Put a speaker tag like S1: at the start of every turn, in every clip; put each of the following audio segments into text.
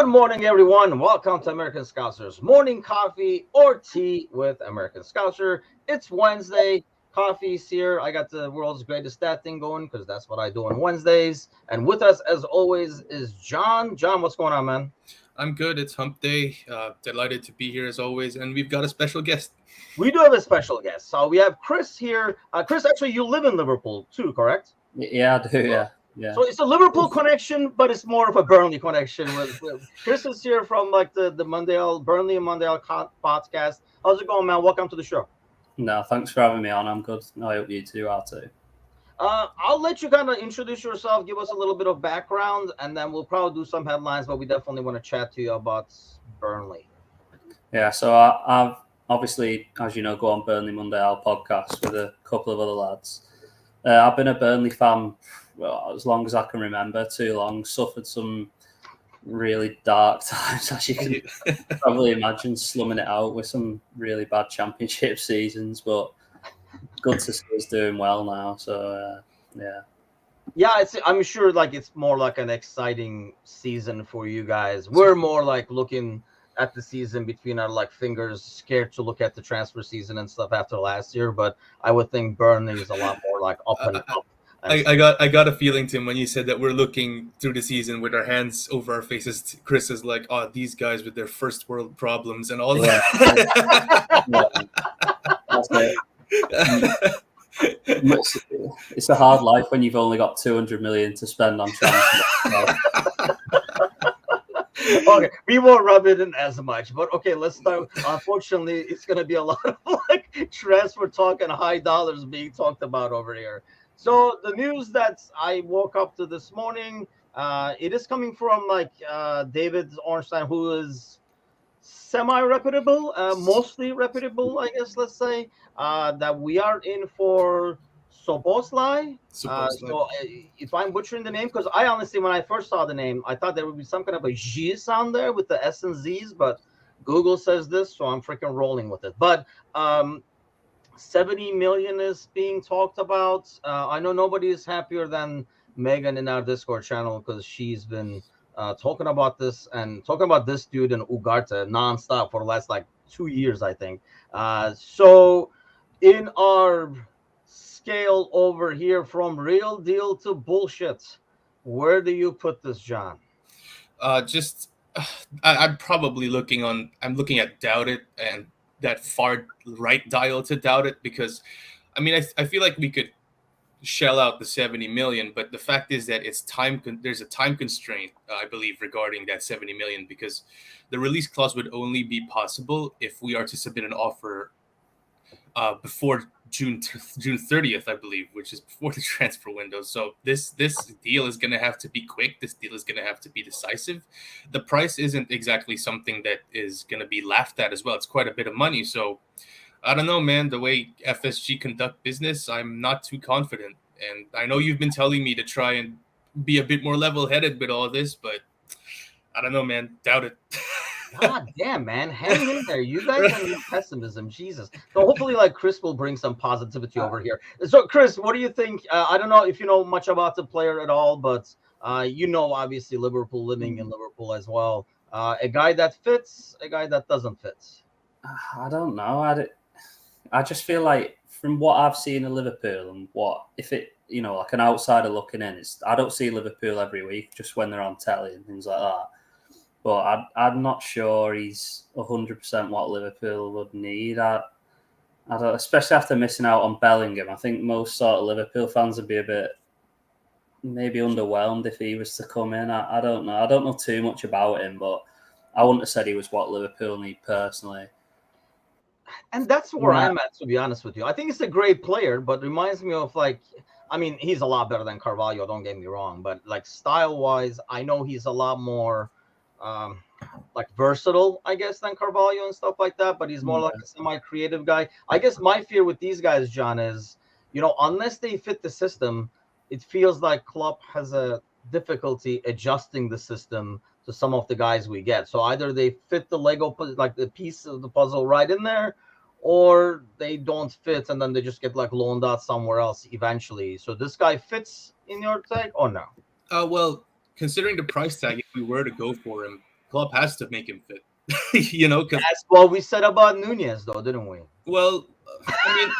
S1: Good morning, everyone. Welcome to American Scousers Morning Coffee or Tea with American Scouser. It's Wednesday. Coffee's here. I got the world's greatest stat thing going because that's what I do on Wednesdays. And with us, as always, is John. John, what's going on, man?
S2: I'm good. It's hump day. Delighted to be here as always. And we've got a special guest.
S1: We do have a special guest. So we have Chris here. Chris, actually, you live in Liverpool too, correct?
S3: Yeah, I do. Yeah.
S1: So it's a Liverpool connection, but it's more of a Burnley connection. With Chris is here from like the Burnley and Mondale podcast. How's it going, man? Welcome to the show.
S3: No, thanks for having me on. I'm good. I hope you two are too.
S1: I'll let you kind of introduce yourself, give us a little bit of background, and then we'll probably do some headlines. But we definitely want to chat to you about Burnley.
S3: Yeah. So I've obviously, as you know, go on Burnley Mondale podcast with a couple of other lads. I've been a Burnley fan as long as I can remember. Too long. Suffered some really dark times, as you can probably imagine, slumming it out with some really bad championship seasons. But good to see us doing well now. So
S1: yeah, I'm sure like it's more like an exciting season for you guys. We're more like looking at the season between our like fingers, scared to look at the transfer season and stuff after last year. But I would think Burnley is a lot more like up and up.
S2: I got a feeling, Tim, when you said that we're looking through the season with our hands over our faces. Chris is like, "Oh, these guys with their first world problems and all that."
S3: That's it. It's a hard life when you've only got 200 million to spend on transfer.
S1: Okay, we won't rub it in as much, but okay, let's start. Unfortunately, it's going to be a lot of like transfer talk and high dollars being talked about over here. So the news that I woke up to this morning, it is coming from like David Ornstein, who is semi-reputable, mostly reputable, I guess. Let's say that we are in for Soboslai. So if I'm butchering the name, because I honestly, when I first saw the name, I thought there would be some kind of a G sound there with the S and Z's, but Google says this, so I'm freaking rolling with it. But 70 million is being talked about. I know nobody is happier than Megan in our Discord channel because she's been talking about this and talking about this dude in Ugarte nonstop for the last like 2 years, I think. So in our scale over here from real deal to bullshit, where do you put this, John?
S2: I'm probably looking at Doubt It and that far right dial to Doubt It, because I mean I feel like we could shell out the 70 million, but the fact is that it's there's a time constraint, I believe, regarding that 70 million, because the release clause would only be possible if we are to submit an offer before June 30th, I believe, which is before the transfer window. So this deal is going to have to be quick. This deal is going to have to be decisive. The price isn't exactly something that is going to be laughed at as well. It's quite a bit of money. So I don't know, man. The way FSG conduct business, I'm not too confident. And I know you've been telling me to try and be a bit more level-headed with all this, but I don't know, man. Doubt it.
S1: God damn, man. Hang in there. You guys and your pessimism. Jesus. So hopefully, like, Chris will bring some positivity over here. So, Chris, what do you think? I don't know if you know much about the player at all, but you know, obviously, Liverpool, living in Liverpool as well. A guy that fits, a guy that doesn't fit.
S3: I don't know. I just feel like from what I've seen in Liverpool and what, if it, you know, like an outsider looking in, I don't see Liverpool every week, just when they're on telly and things like that. But I'm not sure he's 100% what Liverpool would need. I don't, especially after missing out on Bellingham. I think most sort of Liverpool fans would be a bit maybe underwhelmed if he was to come in. I don't know. I don't know too much about him, but I wouldn't have said he was what Liverpool need personally.
S1: And that's where I'm at, to be honest with you. I think he's a great player, but reminds me of like, I mean, he's a lot better than Carvalho, don't get me wrong, but like style-wise, I know he's a lot more like versatile, I guess, than Carvalho and stuff like that, but he's more like a semi-creative guy. I guess my fear with these guys, John, is, you know, unless they fit the system, it feels like Klopp has a difficulty adjusting the system to some of the guys we get. So either they fit the Lego, like the piece of the puzzle right in there, or they don't fit and then they just get like loaned out somewhere else eventually. So this guy fits in your tag or no?
S2: Well, considering the price tag, if we were to go for him, Klopp has to make him fit. Because
S1: That's what we said about Nunez, though, didn't we?
S2: well, I mean,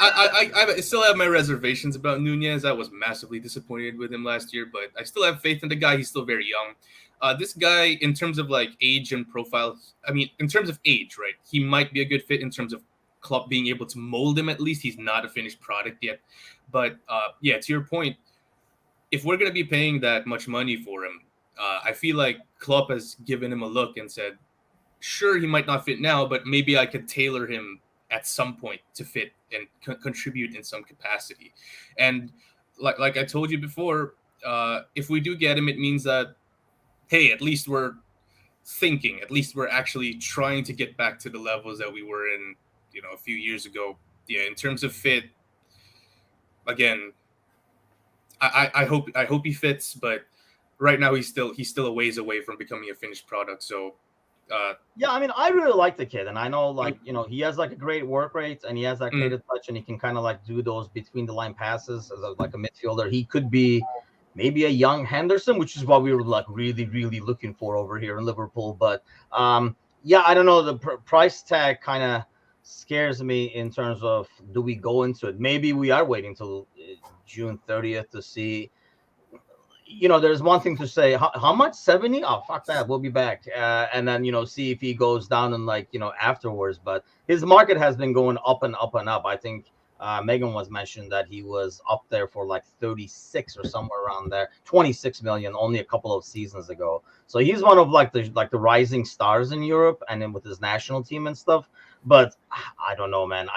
S2: I still have my reservations about Nunez. I was massively disappointed with him last year, but I still have faith in the guy. He's still very young. This guy, in terms of like age and profile, I mean, in terms of age, right? He might be a good fit in terms of Klopp being able to mold him. At least he's not a finished product yet. But yeah, to your point, if we're gonna be paying that much money for him, I feel like Klopp has given him a look and said, sure, he might not fit now, but maybe I could tailor him at some point to fit and contribute in some capacity. And like I told you before, if we do get him, it means that, hey, at least we're thinking, at least we're actually trying to get back to the levels that we were in, a few years ago. Yeah, in terms of fit, again, I hope he fits, but right now he's still a ways away from becoming a finished product. So
S1: yeah, I mean, I really like the kid, and I know, like, he has like a great work rate, and he has that creative touch, and he can kind of like do those between the line passes as like a midfielder. He could be maybe a young Henderson, which is what we were like really, really looking for over here in Liverpool. But yeah, I don't know. The price tag kind of scares me in terms of, do we go into it? Maybe we are waiting till June 30th to see. There's one thing to say, how much? 70? Oh, fuck that. We'll be back. And then, see if he goes down and afterwards. But his market has been going up and up and up. I think Megan was mentioned that he was up there for like 36 or somewhere around there, 26 million only a couple of seasons ago. So he's one of the rising stars in Europe, and then with his national team and stuff. But I don't know, man.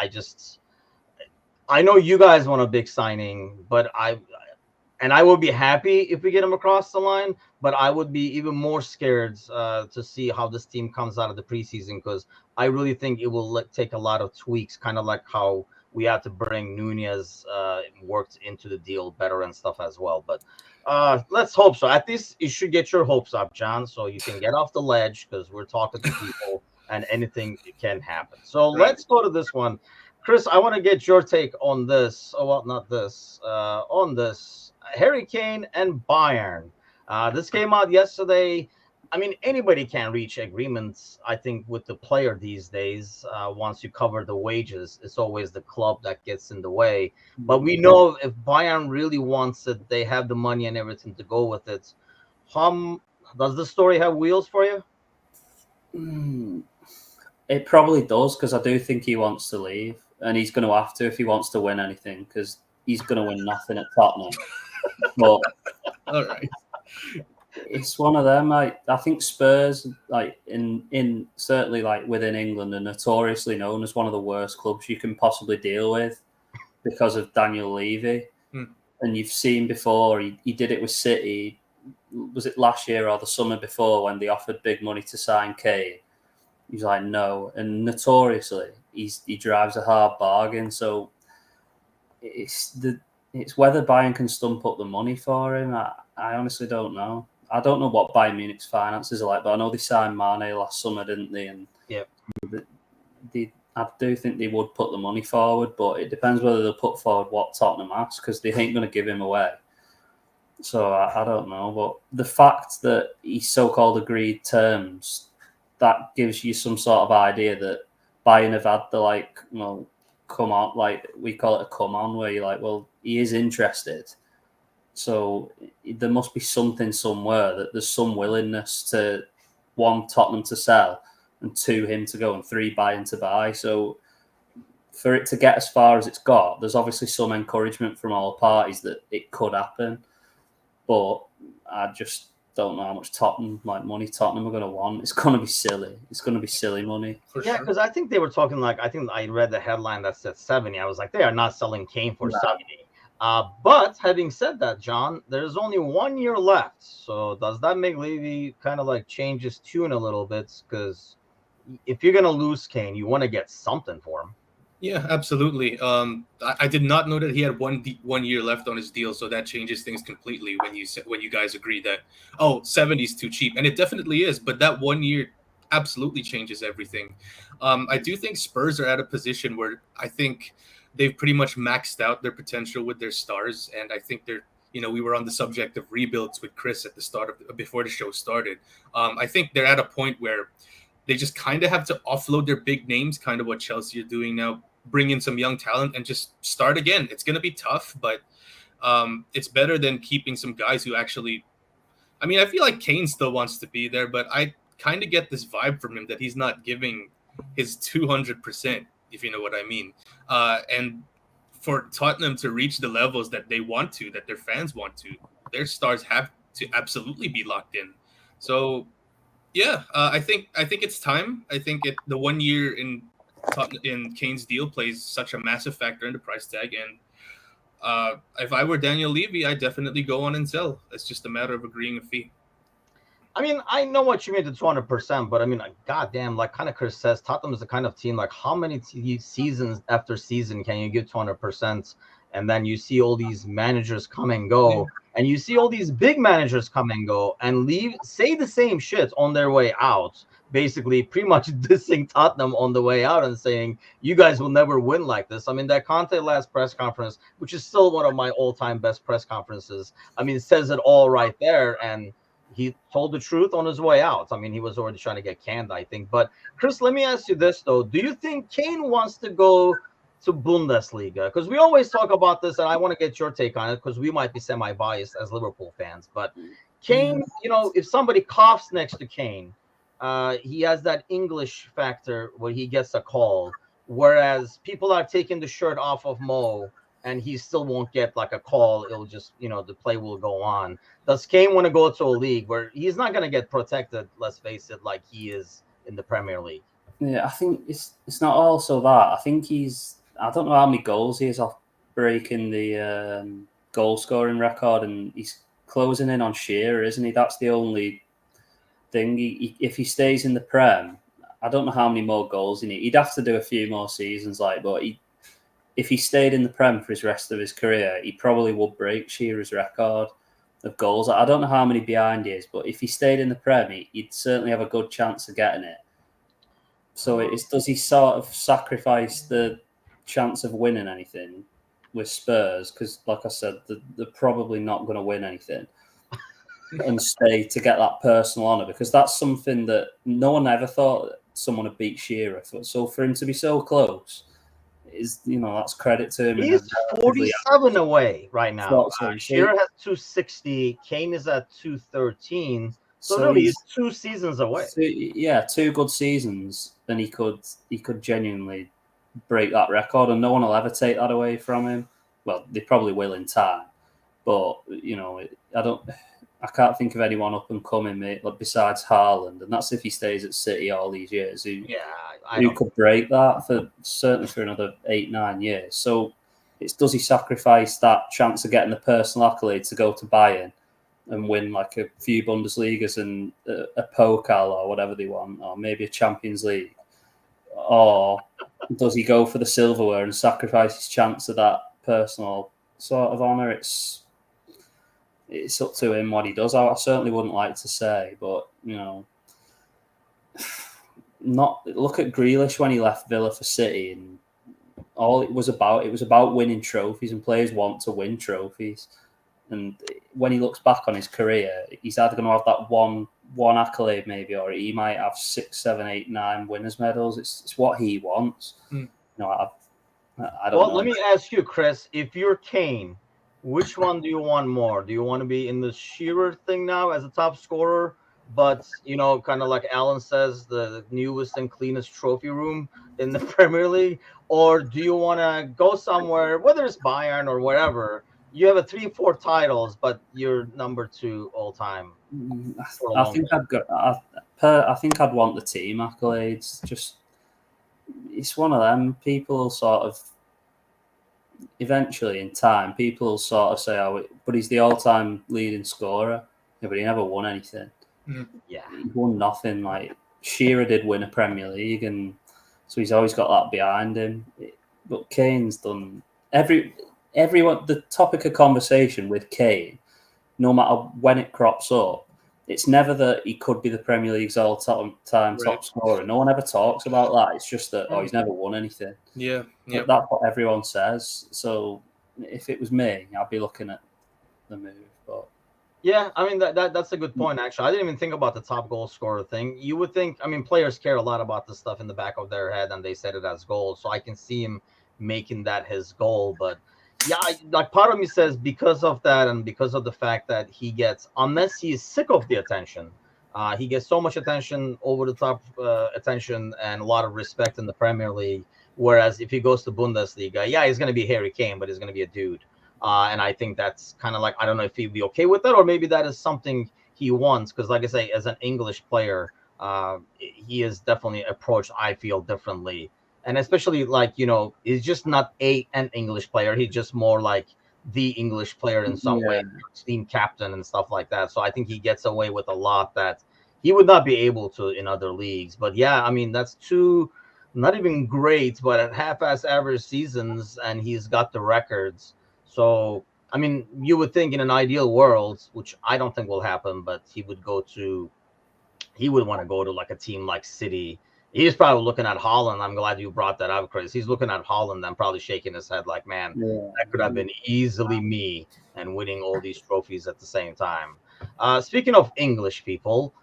S1: I know you guys want a big signing, but I would be happy if we get him across the line, but I would be even more scared to see how this team comes out of the preseason, because I really think it will take a lot of tweaks, kind of like how we had to bring Nunez worked into the deal better and stuff as well. But let's hope so. At least you should get your hopes up, John, so you can get off the ledge, because we're talking to people and anything can happen. So let's go to this one. Chris, I want to get your take on this. Oh, well, not this. On this. Harry Kane and Bayern. This came out yesterday. I mean, anybody can reach agreements, I think, with the player these days. Once you cover the wages, it's always the club that gets in the way. But we know if Bayern really wants it, they have the money and everything to go with it. Does the story have wheels for you?
S3: It probably does, because I do think he wants to leave, and he's going to have to if he wants to win anything, because he's going to win nothing at Tottenham. But
S2: all right,
S3: it's one of them. I think Spurs, like in certainly like within England, are notoriously known as one of the worst clubs you can possibly deal with because of Daniel Levy. And you've seen before, he did it with City. Was it last year or the summer before, when they offered big money to sign Kane? He's like, no. And notoriously, he drives a hard bargain. So it's whether Bayern can stump up the money for him. I honestly don't know. I don't know what Bayern Munich's finances are like, but I know they signed Mane last summer, didn't they? And I do think they would put the money forward, but it depends whether they'll put forward what Tottenham asks, because they ain't going to give him away. So I don't know. But the fact that he so-called agreed terms, that gives you some sort of idea that Bayern have had the come on, like we call it a come on, where you're like, well, he is interested. So there must be something somewhere that there's some willingness to, one, Tottenham to sell, and two, him to go, and three, Bayern to buy. So for it to get as far as it's got, there's obviously some encouragement from all parties that it could happen. But I just don't know how much money Tottenham are going to want. It's going to be silly. It's going to be silly money.
S1: Yeah, because I think they were talking I think I read the headline that said 70. I was like, they are not selling Kane for 70. But having said that, John, there's only 1 year left. So does that make Levy kind of change his tune a little bit? Because if you're going to lose Kane, you want to get something for him.
S2: Yeah, absolutely. I did not know that he had 1 year left on his deal, so that changes things completely when you guys agree that 70 is too cheap, and it definitely is. But that 1 year absolutely changes everything. I do think Spurs are at a position where I think they've pretty much maxed out their potential with their stars, and I think we were on the subject of rebuilds with Chris at the start of before the show started. I think they're at a point where they just kind of have to offload their big names, kind of what Chelsea are doing now, bring in some young talent and just start again. It's going to be tough, but it's better than keeping some guys who actually. I mean, I feel like Kane still wants to be there, but I kind of get this vibe from him that he's not giving his 200%, if you know what I mean. And for Tottenham to reach the levels that they want to, that their fans want to, their stars have to absolutely be locked in. So, yeah, I think it's time. I think the 1 year in Kane's deal plays such a massive factor in the price tag, and if I were Daniel Levy, I'd definitely go on and sell. It's just a matter of agreeing a fee.
S1: I mean, I know what you mean to 200%, but I mean, like, goddamn, like kind of Chris says, Tottenham is the kind of team, like how many seasons after season can you give 200%? And then you see all these managers come and go, and you see all these big managers come and go and say the same shit on their way out, basically pretty much dissing Tottenham on the way out and saying, you guys will never win like this. I mean, that Conte last press conference, which is still one of my all-time best press conferences, I mean, it says it all right there, and he told the truth on his way out. I mean, he was already trying to get canned, I think. But, Chris, let me ask you this, though. Do you think Kane wants to go to Bundesliga? Because we always talk about this, and I want to get your take on it because we might be semi-biased as Liverpool fans. But Kane, if somebody coughs next to Kane, he has that English factor where he gets a call, whereas people are taking the shirt off of Mo, and he still won't get like a call. It'll just, the play will go on. Does Kane want to go to a league where he's not going to get protected, let's face it, like he is in the Premier League?
S3: Yeah, I think it's not also that. I think I don't know how many goals he is off breaking the goal scoring record, and he's closing in on Shearer, isn't he? That's the only thing. If he stays in the Prem, I don't know how many more goals he needs. He'd have to do a few more seasons, but if he stayed in the Prem for his rest of his career, he probably would break Shearer's record of goals. I don't know how many behind he is, but if he stayed in the Prem, he'd certainly have a good chance of getting it. So does he sort of sacrifice the chance of winning anything with Spurs? Because, like I said, they're probably not going to win anything, and stay to get that personal honour, because that's something that no one ever thought that someone would beat Shearer for. So for him to be so close, that's credit to him.
S1: He's 47 away right now. Shearer has 260. Kane is at 213. So really, he's 2 seasons away.
S3: Two good seasons, and he could genuinely break that record, and no one will ever take that away from him. Well, they probably will in time, but I can't think of anyone up and coming, mate, besides Haaland, and that's if he stays at City all these years. Who could break that certainly for another 8-9 years? So does he sacrifice that chance of getting the personal accolade to go to Bayern and win like a few Bundesligas and a Pokal or whatever they want, or maybe a Champions League? Or does he go for the silverware and sacrifice his chance of that personal sort of honour? It's up to him what he does. I certainly wouldn't like to say, but look at Grealish when he left Villa for City, and all it was about winning trophies, and players want to win trophies. And when he looks back on his career, he's either going to have that one accolade maybe, or he might have 6, 7, 8, 9 winners' medals. It's what he wants.
S2: I
S3: don't know.
S1: Let me ask you, Chris, if you're Kane, which one do you want more? Do you want to be in the Shearer thing now as a top scorer, but kind of like Alan says, the newest and cleanest trophy room in the Premier League, or do you want to go somewhere, whether it's Bayern or wherever, you have 3-4 titles, but you're number 2 all time?
S3: I think I'd want the team accolades. Just it's one of them. People sort of eventually in time, people will sort of say, "Oh, but he's the all-time leading scorer." Yeah, but he never won anything.
S1: Yeah,
S3: he won nothing. Like Shearer did win a Premier League, and so he's always got that behind him. But Kane's done everyone. The topic of conversation with Kane, no matter when it crops up, it's never that he could be the Premier League's all-time top scorer. No one ever talks about that. It's just that he's never won anything.
S2: Yeah.
S3: That's what everyone says. So if it was me, I'd be looking at the move. But
S1: yeah, I mean that's a good point. Actually, I didn't even think about the top goal scorer thing. You would think, I mean, players care a lot about this stuff in the back of their head, and they set it as goals. So I can see him making that his goal. But yeah, like part of me says because of that, and because of the fact that he gets, unless he is sick of the attention, he gets so much attention, over the top attention, and a lot of respect in the Premier League. Whereas if he goes to Bundesliga, yeah, he's going to be Harry Kane, but he's going to be a dude. And I think that's kind of like, I don't know if he'd be okay with that, or maybe that is something he wants. Because, like I say, as an English player, he is definitely approached, I feel, differently. And especially, like, he's just not an English player. He's just more like the English player in some way, team captain and stuff like that. So I think he gets away with a lot that he would not be able to in other leagues. But yeah, I mean, that's two not even great, but at half-ass average seasons, and he's got the records. So, I mean, you would think in an ideal world, which I don't think will happen, but he would want to go to like a team like City. He's probably looking at Holland. I'm glad you brought that up, Chris. He's looking at Holland and probably shaking his head like, man, that could have been easily me, and winning all these trophies at the same time. Speaking of English people,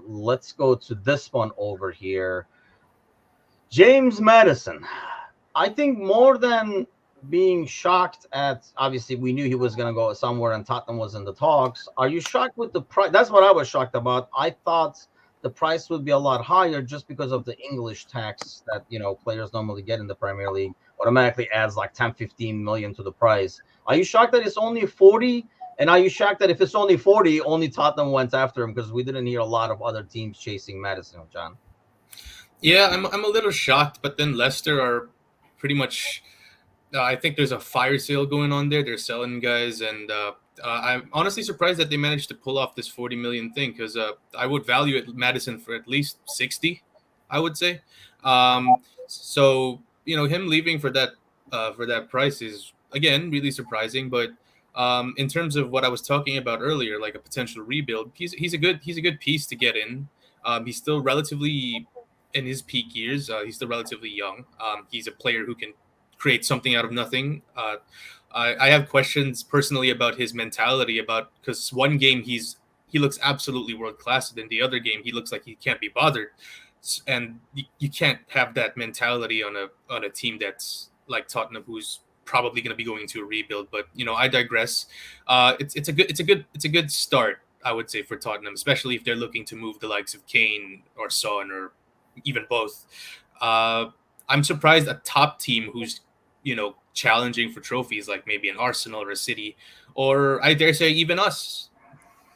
S1: let's go to this one over here. James Madison. I think more than being shocked at, obviously we knew he was going to go somewhere and Tottenham was in the talks. Are you shocked with the price? That's what I was shocked about. I thought the price would be a lot higher just because of the English tax that, players normally get in the Premier League. Automatically adds like 10, 15 million to the price. Are you shocked that it's only 40? And are you shocked that if it's only 40, only Tottenham went after him? Because we didn't hear a lot of other teams chasing Madison, John.
S2: Yeah, I'm a little shocked, but then Leicester are pretty much. I think there's a fire sale going on there. They're selling guys, and I'm honestly surprised that they managed to pull off this 40 million thing, because I would value it Madison for at least 60, I would say. So him leaving for that price is again really surprising. But in terms of what I was talking about earlier, like a potential rebuild, he's a good piece to get in. He's still relatively in his peak years. He's still relatively young. He's a player who can create something out of nothing. I have questions personally about his mentality, because one game he looks absolutely world class, and then the other game he looks like he can't be bothered. And you can't have that mentality on a team that's like Tottenham, who's probably going to be going to a rebuild. But I digress. It's a good start, I would say, for Tottenham, especially if they're looking to move the likes of Kane or Son or even both. I'm surprised a top team who's challenging for trophies, like maybe an Arsenal or a City, or I dare say even us,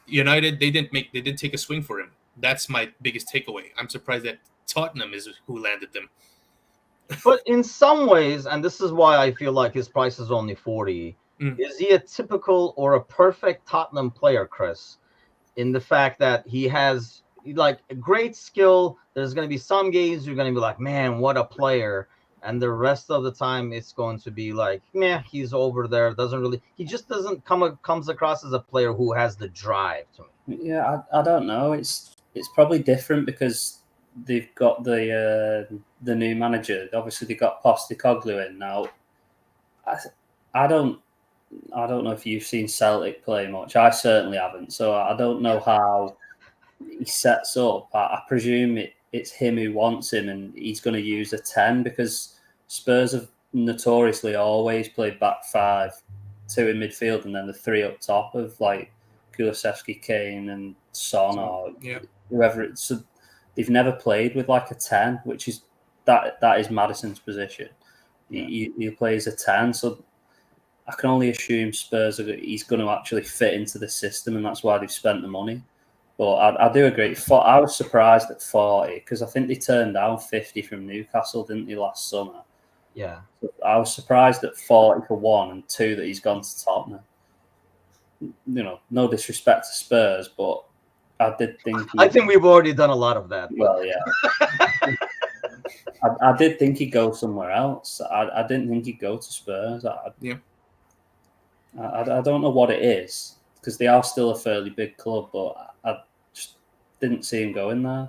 S2: United, they didn't take a swing for him. That's my biggest takeaway. I'm surprised that Tottenham is who landed them.
S1: But in some ways, and this is why I feel like his price is only 40, is he a typical or a perfect Tottenham player, Chris? In the fact that he has like a great skill. There's going to be some games you're going to be like, man, what a player. And the rest of the time, it's going to be like, meh, he's over there. He just doesn't comes across as a player who has the drive to me.
S3: Yeah, I don't know. It's probably different because they've got the new manager. Obviously, they got Postecoglou in now. I don't know if you've seen Celtic play much. I certainly haven't. So I don't know how he sets up. I presume it's him who wants him, and he's going to use a 10, because Spurs have notoriously always played back five, two in midfield, and then the three up top of like Kulusevski, Kane, and Son, or whoever. So they've never played with like a 10, which is that is Maddison's position. He plays a 10, so I can only assume he's going to actually fit into the system, and that's why they've spent the money. But I do agree. I was surprised at 40, because I think they turned down 50 from Newcastle, didn't they, last summer?
S1: Yeah.
S3: So I was surprised at 40 for one, and two that he's gone to Tottenham. No disrespect to Spurs, but I did think...
S1: I think we've already done a lot of that.
S3: Well, yeah. I did think he'd go somewhere else. I didn't think he'd go to Spurs. I don't know what it is, because they are still a fairly big club, but I just didn't see him going there.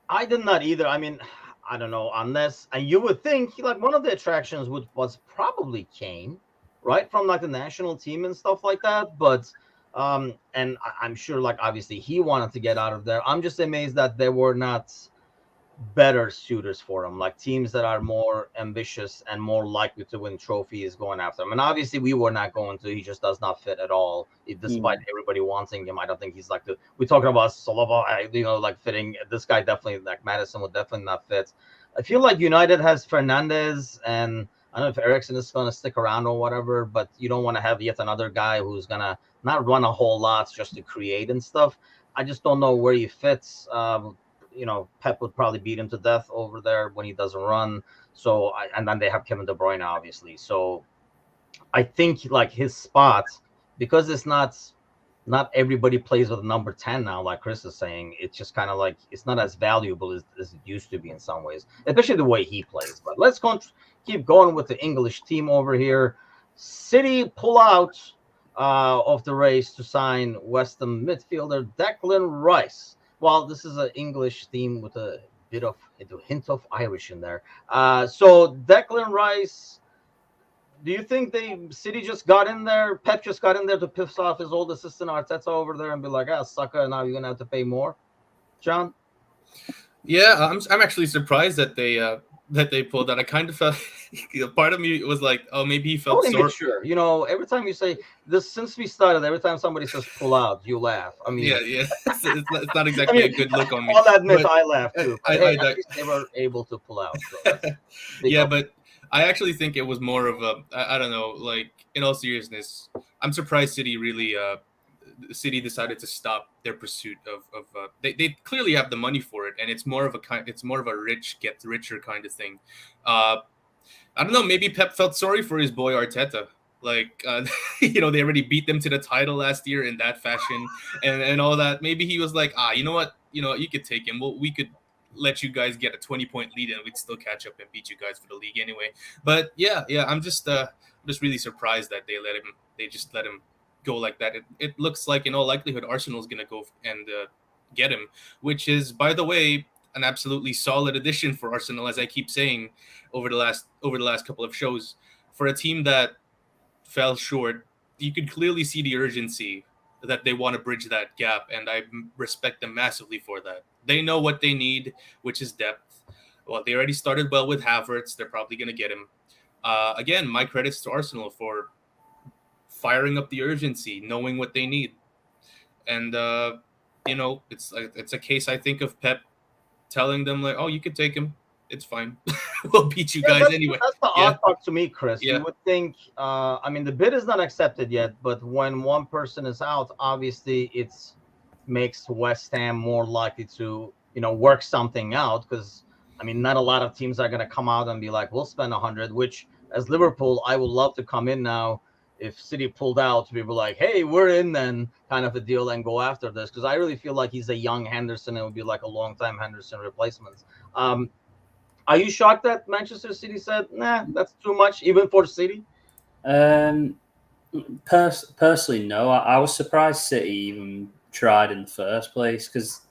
S1: I did not either. I mean, I don't know, unless, and you would think like one of the attractions was probably Kane, right, from like the national team and stuff like that. But and I'm sure, like, obviously he wanted to get out of there. I'm just amazed that there were not better suitors for him, like teams that are more ambitious and more likely to win trophies going after him. And obviously we were not going to. He just does not fit at all, despite everybody wanting him. I don't think he's like the, we're talking about Solova, like fitting. This guy definitely, like Madison, would definitely not fit. I feel like United has Fernandez, and I don't know if Ericsson is going to stick around or whatever, but you don't want to have yet another guy who's going to not run a whole lot just to create and stuff. I just don't know where he fits. Pep would probably beat him to death over there when he doesn't run. And then they have Kevin De Bruyne, obviously. So I think like his spot, because it's not everybody plays with number 10 now, like Chris is saying, it's just kind of like it's not as valuable as it used to be in some ways, especially the way he plays. But let's keep going with the English team over here. City pull out of the race to sign West Ham midfielder Declan Rice. Well, this is an English theme with a hint of Irish in there. So Declan Rice, do you think City just got in there? Pep just got in there to piss off his old assistant Arteta over there and be like, sucker, now you're gonna have to pay more, John?
S2: Yeah, I'm actually surprised that they pulled that. I kind of felt part of me was like, oh, maybe he felt
S1: sorry. Sure. Every time you say this, since we started, every time somebody says pull out, you laugh. I mean,
S2: yeah. It's not exactly a good look on me.
S1: I'll admit I laughed too. But
S2: at
S1: least they were able to pull out. So
S2: yeah, but I actually think it was more of a, I don't know, like in all seriousness, I'm surprised City decided to stop their pursuit of they clearly have the money for it, and it's more of a rich gets richer kind of thing. I don't know, maybe Pep felt sorry for his boy Arteta. Like they already beat them to the title last year in that fashion and all that. Maybe he was like, you know what, you could take him. Well, we could let you guys get a 20-point lead and we'd still catch up and beat you guys for the league anyway. But yeah, I'm just really surprised that they just let him go like that. It looks like in all likelihood Arsenal's going to go and get him, which is, by the way, an absolutely solid addition for Arsenal, as I keep saying over the last couple of shows. For a team that fell short, you could clearly see the urgency that they want to bridge that gap, and I respect them massively for that. They know what they need, which is depth. Well, they already started well with Havertz. They're probably going to get him. Again, my credits to Arsenal for firing up the urgency, knowing what they need. And, it's a case, I think, of Pep telling them, like, oh, you could take him. It's fine. We'll beat you guys anyway.
S1: That's the odd part to me, Chris.
S2: Yeah.
S1: You would think, the bid is not accepted yet, but when one person is out, obviously it makes West Ham more likely to, work something out, because, not a lot of teams are going to come out and be like, we'll spend 100, which as Liverpool, I would love to come in now if City pulled out to be like, hey, we're in then, kind of a deal, and go after this, because I really feel like he's a young Henderson. It would be like a long-time Henderson replacement. Are you shocked that Manchester City said, nah, that's too much, even for City?
S3: Personally, no. I was surprised City even tried in the first place, because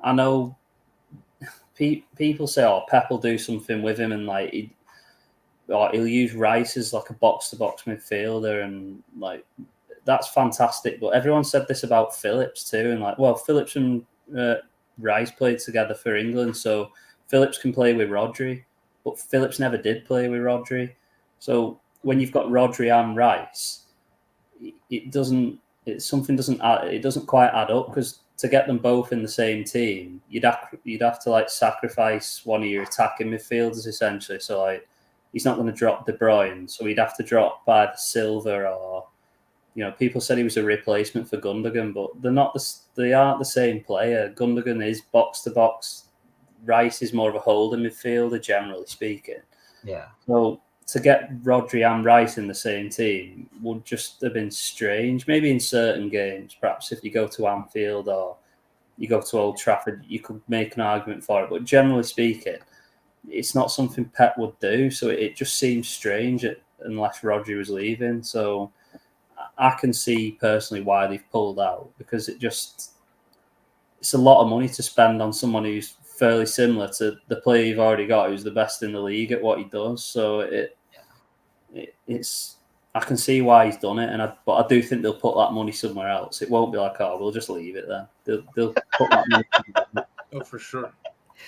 S3: I know people say, oh, Pep will do something with him, and like he'll use Rice as like a box-to-box midfielder, and like that's fantastic. But everyone said this about Phillips too, and like, well, Phillips and Rice played together for England, so Phillips can play with Rodri, but Phillips never did play with Rodri. So when you've got Rodri and Rice, it doesn't quite add up, because to get them both in the same team, you'd have to like sacrifice one of your attacking midfielders essentially. So like, he's not going to drop De Bruyne, so he'd have to drop either Silva or, people said he was a replacement for Gundogan, but they aren't the same player. Gundogan is box to box. Rice is more of a holding midfielder, generally speaking.
S1: Yeah. So
S3: to get Rodri and Rice in the same team would just have been strange. Maybe in certain games, perhaps if you go to Anfield or you go to Old Trafford, you could make an argument for it. But generally speaking, it's not something Pep would do. So it just seems strange unless Rodri was leaving. So I can see personally why they've pulled out, because it's a lot of money to spend on someone who's fairly similar to the player you've already got, who's the best in the league at what he does. So it's I can see why he's done it, but I do think they'll put that money somewhere else. It won't be like, oh, we'll just leave it there. They'll put that money somewhere.
S2: Oh, for sure.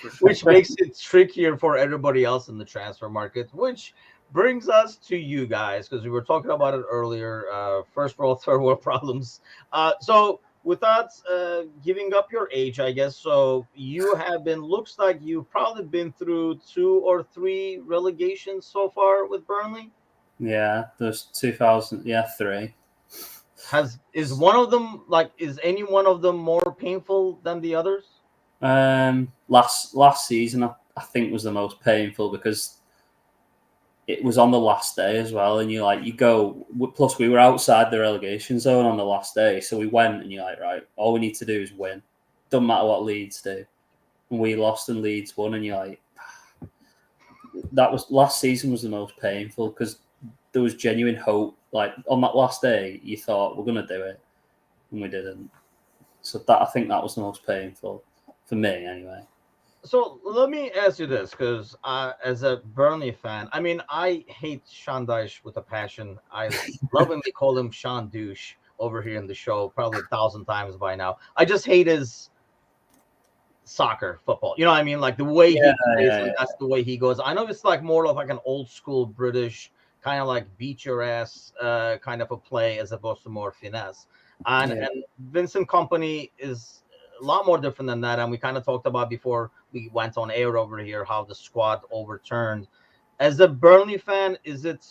S2: For sure.
S1: Which makes it trickier for everybody else in the transfer market, which brings us to you guys, because we were talking about it earlier. First world, third world problems. So without giving up your age, I guess, so you have been, looks like you've probably been through 2 or 3 relegations so far with Burnley.
S3: Yeah, there's 2000, 3.
S1: Is one of them, like, is any one of them more painful than the others?
S3: Last season, I think was the most painful because it was on the last day as well, and you go. Plus, we were outside the relegation zone on the last day, so we went, and you're like, right, all we need to do is win. Doesn't matter what Leeds do, and we lost and Leeds won, and you're like, that was last season was the most painful because there was genuine hope. Like on that last day, you thought we're gonna do it, and we didn't. So I think that was the most painful for me, anyway.
S1: So let me ask you this, because as a Burnley fan, I mean, I hate Sean Dyche with a passion. I lovingly call him Sean Douche over here in the show, probably 1,000 times by now. I just hate his football. You know what I mean? Like the way he plays, that's the way he goes. I know it's like more of like an old school British kind of like beat your ass kind of a play as opposed to more finesse. And Vincent Kompany is a lot more different than that. And we kind of talked about before we went on air over here how the squad overturned. As a Burnley fan, is it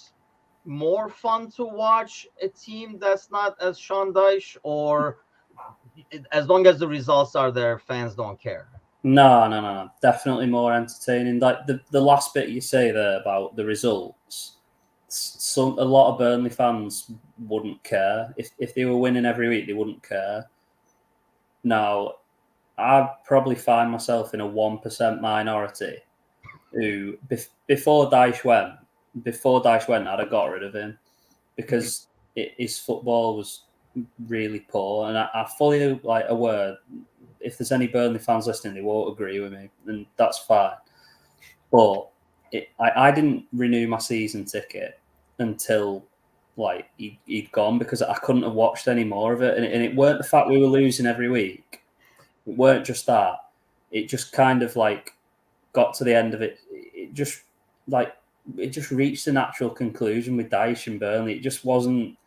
S1: more fun to watch a team that's not as Sean Dyche, or as long as the results are there, fans don't care?
S3: No. Definitely more entertaining. Like the last bit you say there about the results, a lot of Burnley fans wouldn't care. If they were winning every week, they wouldn't care. Now, I'd probably find myself in a 1% minority who, before Dyche went, I'd have got rid of him because his football was really poor. And I fully aware if there's any Burnley fans listening, they won't agree with me, and that's fine. But I didn't renew my season ticket until he'd gone because I couldn't have watched any more of it. And it weren't the fact we were losing every week. It weren't just that. It just kind of got to the end of it. It just reached a natural conclusion with Dyche and Burnley. It just wasn't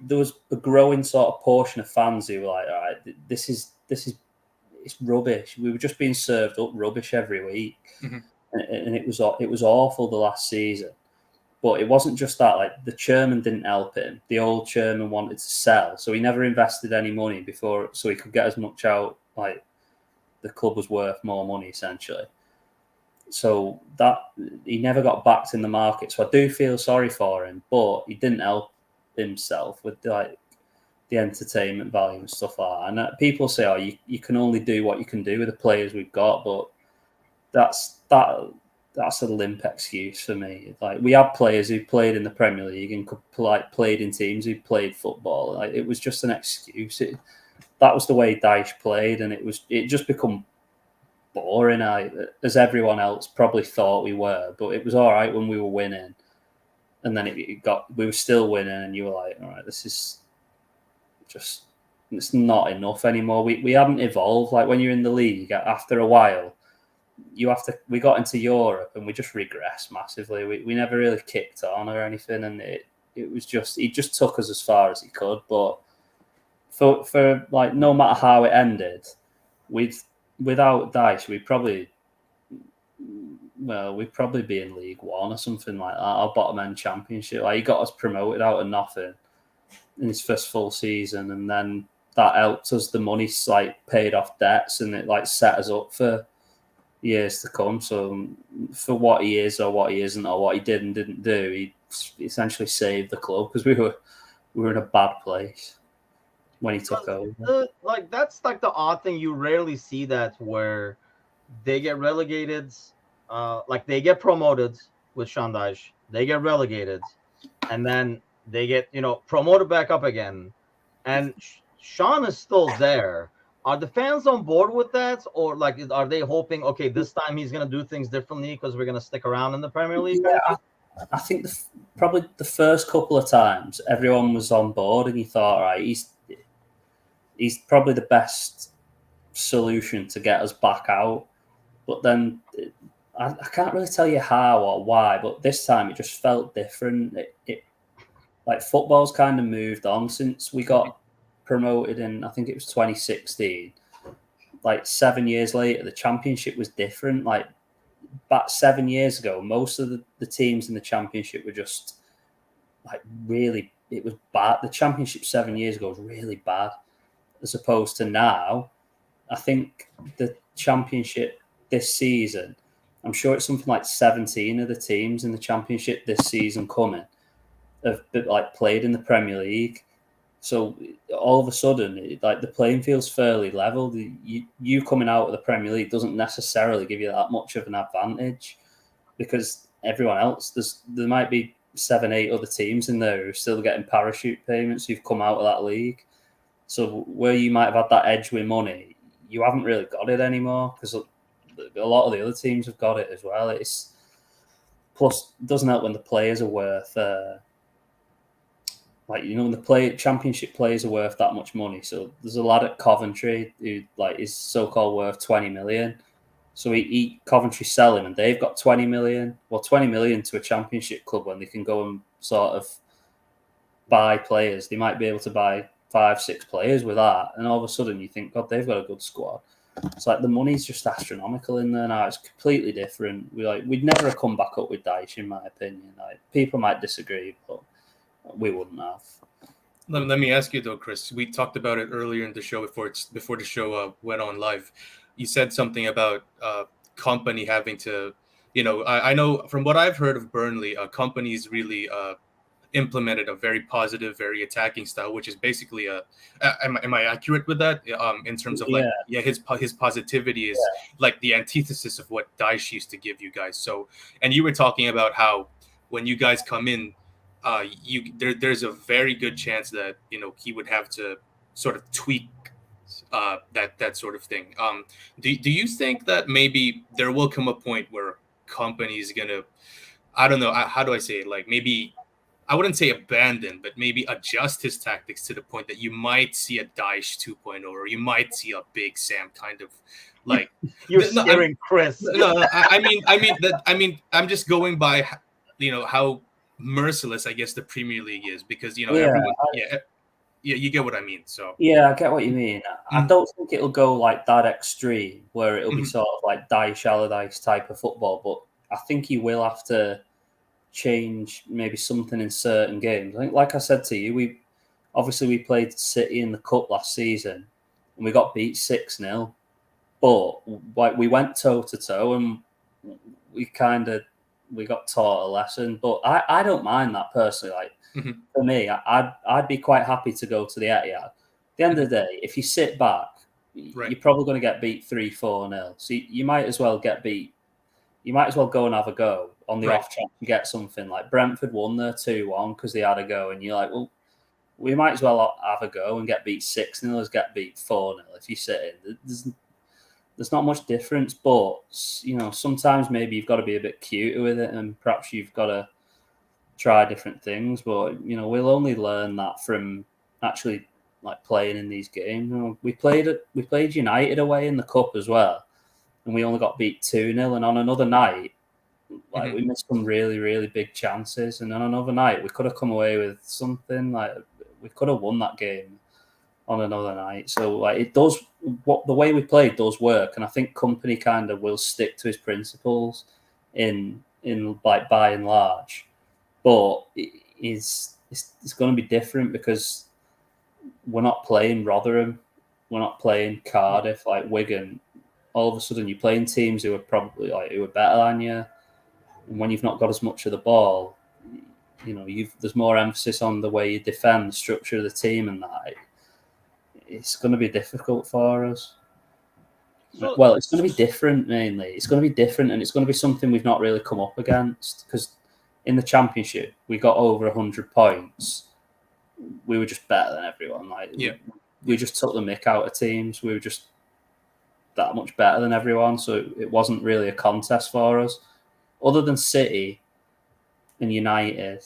S3: there was a growing sort of portion of fans who were like, all right, this is it's rubbish. We were just being served up rubbish every week, and it was awful the last season. But it wasn't just that. Like the chairman didn't help him. The old chairman wanted to sell, so he never invested any money before, so he could get as much out. Like the club was worth more money essentially. So that he never got backed in the market. So I do feel sorry for him, but he didn't help himself with the entertainment value and stuff like that. And people say, "Oh, you can only do what you can do with the players we've got," but that's a limp excuse for me. Like we had players who played in the Premier League and played in teams who played football. Like it was just an excuse. That was the way Dyche played, and it just become boring. As everyone else probably thought we were, but it was all right when we were winning, and then we were still winning, and you were like, all right, this is just it's not enough anymore. We hadn't evolved. Like when you're in the league, after a while, we got into Europe and we just regressed massively. We never really kicked on or anything, and it was just he just took us as far as he could. But for no matter how it ended, without Dyche, we'd probably be in League One or something like that, our bottom end Championship. Like he got us promoted out of nothing in his first full season, and then that helped us. The money paid off debts, and it set us up for years to come. So for what he is or what he isn't or what he did and didn't do, he essentially saved the club because we were in a bad place when he took over.
S1: That's the odd thing. You rarely see that where they get relegated, they get promoted with Sean Dyche, they get relegated, and then they get promoted back up again, and Sean is still there. Are the fans on board with that, or are they hoping, okay, this time he's going to do things differently because we're going to stick around in the Premier League?
S3: Yeah, I think probably the first couple of times everyone was on board, and you thought, right, he's probably the best solution to get us back out. But then I can't really tell you how or why, but this time it just felt different. It like football's kind of moved on since we got promoted in, I think it was 2016. Like 7 years later, the championship was different. Like back 7 years ago, most of the teams in the championship were just like really, it was bad. The championship 7 years ago was really bad, as opposed to now. I think the championship this season, I'm sure it's something like 17 of the teams in the championship this season coming have like played in the Premier League. So all of a sudden, like the playing field's fairly level. You coming out of the Premier League doesn't necessarily give you that much of an advantage, because everyone else, there might be 7, 8 other teams in there who are still getting parachute payments who've come out of that league. So where you might have had that edge with money, you haven't really got it anymore, because a lot of the other teams have got it as well. It's plus it doesn't help when the players are worth when the championship players are worth that much money. So there's a lad at Coventry who like is so-called worth 20 million. So he Coventry sell him, and they've got 20 million. Well, 20 million to a championship club when they can go and sort of buy players. They might be able to buy 5, 6 players with that, and all of a sudden you think, God, they've got a good squad. It's like the money's just astronomical in there now. It's completely different. We'd never have come back up with Dyche, in my opinion. Like people might disagree, but we wouldn't have.
S2: Let me ask you though, Chris. We talked about it earlier in the show before the show went on live. You said something about company having to, I know from what I've heard of Burnley, companies really implemented a very positive, very attacking style, which is basically am I accurate with that? In terms of his positivity is like the antithesis of what Dyche used to give you guys. So, and you were talking about how when you guys come in, there's a very good chance that he would have to sort of tweak that sort of thing. Do you think that maybe there will come a point where companies gonna, I don't know, how do I say it? Like maybe I wouldn't say abandon, but maybe adjust his tactics to the point that you might see a Dyche 2.0, or you might see a Big Sam kind of like.
S1: You're scaring Chris.
S2: No, I mean, I'm just going by, how merciless I guess the Premier League is, because everyone, you get what I mean. So
S3: yeah, I get what you mean. I don't think it'll go like that extreme where it'll be sort of like Dyche Allardyce type of football, but I think he will have to change maybe something in certain games. I think, like I said to you, we played City in the cup last season and we got beat 6-0, but we went toe to toe and we got taught a lesson. But I don't mind that personally. Like for me, I'd be quite happy to go to the Etihad. At the end of the day, if you sit back, you're probably going to get beat 3-4-0. So you might as well get beat. You might as well go and have a go on the off chance you get something. Like Brentford won there 2-1 because they had a go, and you're like, well, we might as well have a go and get beat 6-0 as get beat 4-0 if you sit in. There's not much difference, but sometimes maybe you've got to be a bit cuter with it, and perhaps you've got to try different things. But we'll only learn that from actually like playing in these games. We played United away in the cup as well, and we only got beat 2-0. And on another night, we missed some really, really big chances. And on another night, we could have come away with something. Like we could have won that game on another night. So it does, the way we play does work, and I think company kind of will stick to his principles in like by and large. But it's going to be different because we're not playing Rotherham, we're not playing Cardiff, like Wigan. All of a sudden, you're playing teams who are probably who are better than you, and when you've not got as much of the ball, there's more emphasis on the way you defend, the structure of the team, and that. It's going to be difficult for us. Well, it's going to be different mainly. It's going to be different, and it's going to be something we've not really come up against, because in the Championship we got over 100 points. We were just better than everyone. We just took the mick out of teams. We were just that much better than everyone, so it wasn't really a contest for us. Other than City, and United.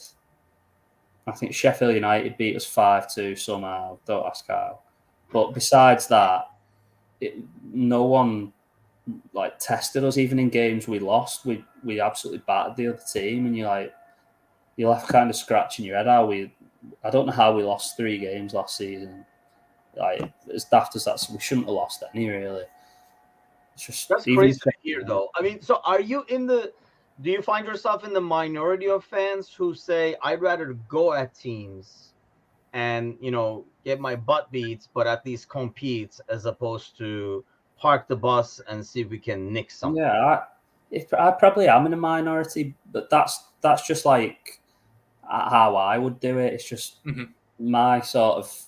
S3: I think Sheffield United beat us 5-2 somehow. Don't ask how. But besides that, no one like tested us. Even in games we lost, we absolutely battered the other team, and you're left kind of scratching your head. I don't know how we lost 3 games last season. Like, as daft as that, we shouldn't have lost any, really. It's just
S1: That's crazy to hear, though. I mean, so are you do you find yourself in the minority of fans who say, I'd rather go at teams and, get my butt beat, but at least compete, as opposed to park the bus and see if we can nick something?
S3: Yeah, I probably am in a minority, but that's just like how I would do it. It's just my sort of.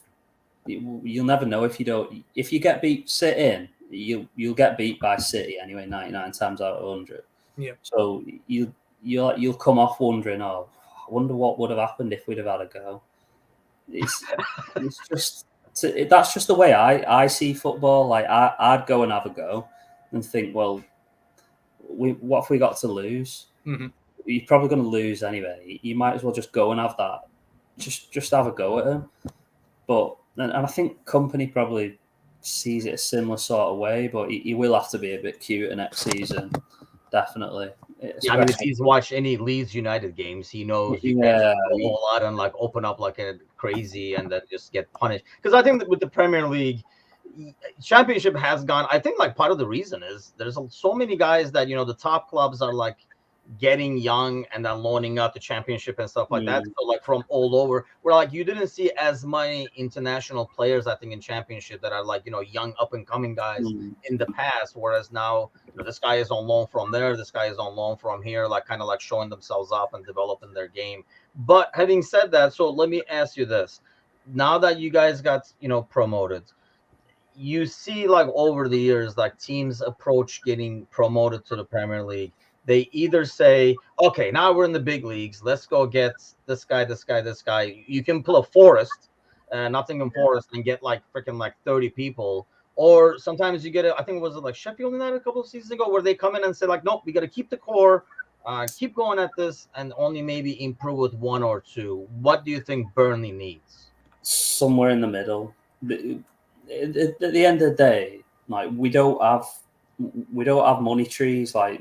S3: You'll never know if you get beat. Sit in. You'll get beat by City anyway. 99 times out of 100.
S2: Yeah.
S3: So you'll come off wondering, I wonder what would have happened if we'd have had a go. It's just that's just the way I see football. Like I'd go and have a go and think, well, what have we got to lose?
S2: Mm-hmm.
S3: You're probably going to lose anyway. You might as well just go and have that. Just have a go at them. But and I think Company probably sees it a similar sort of way. But he will have to be a bit cuter next season, definitely.
S1: Yeah, I mean, if he's watched any Leeds United games, he knows you can't do a whole lot and like open up like a crazy and then just get punished. Because I think that with the Premier League, Championship has gone. I think like part of the reason is there's so many guys that the top clubs are like getting young and then loaning out the Championship and stuff like that. So like from all over, where like you didn't see as many international players, I think, in Championship that are like young up and coming guys in the past. Whereas now this guy is on loan from there, this guy is on loan from here, like kind of like showing themselves up and developing their game. But having said that, so let me ask you this: now that you guys got promoted, you see like over the years like teams approach getting promoted to the Premier League. They either say, okay, now we're in the big leagues. Let's go get this guy, this guy, this guy. You can pull a Forest, Nottingham Forest, and get like freaking like 30 people. Or sometimes you get I think it was like Sheffield United a couple of seasons ago where they come in and say like, nope, we got to keep the core, keep going at this, and only maybe improve with 1 or 2. What do you think Burnley needs?
S3: Somewhere in the middle. At the end of the day, like we don't have money trees. Like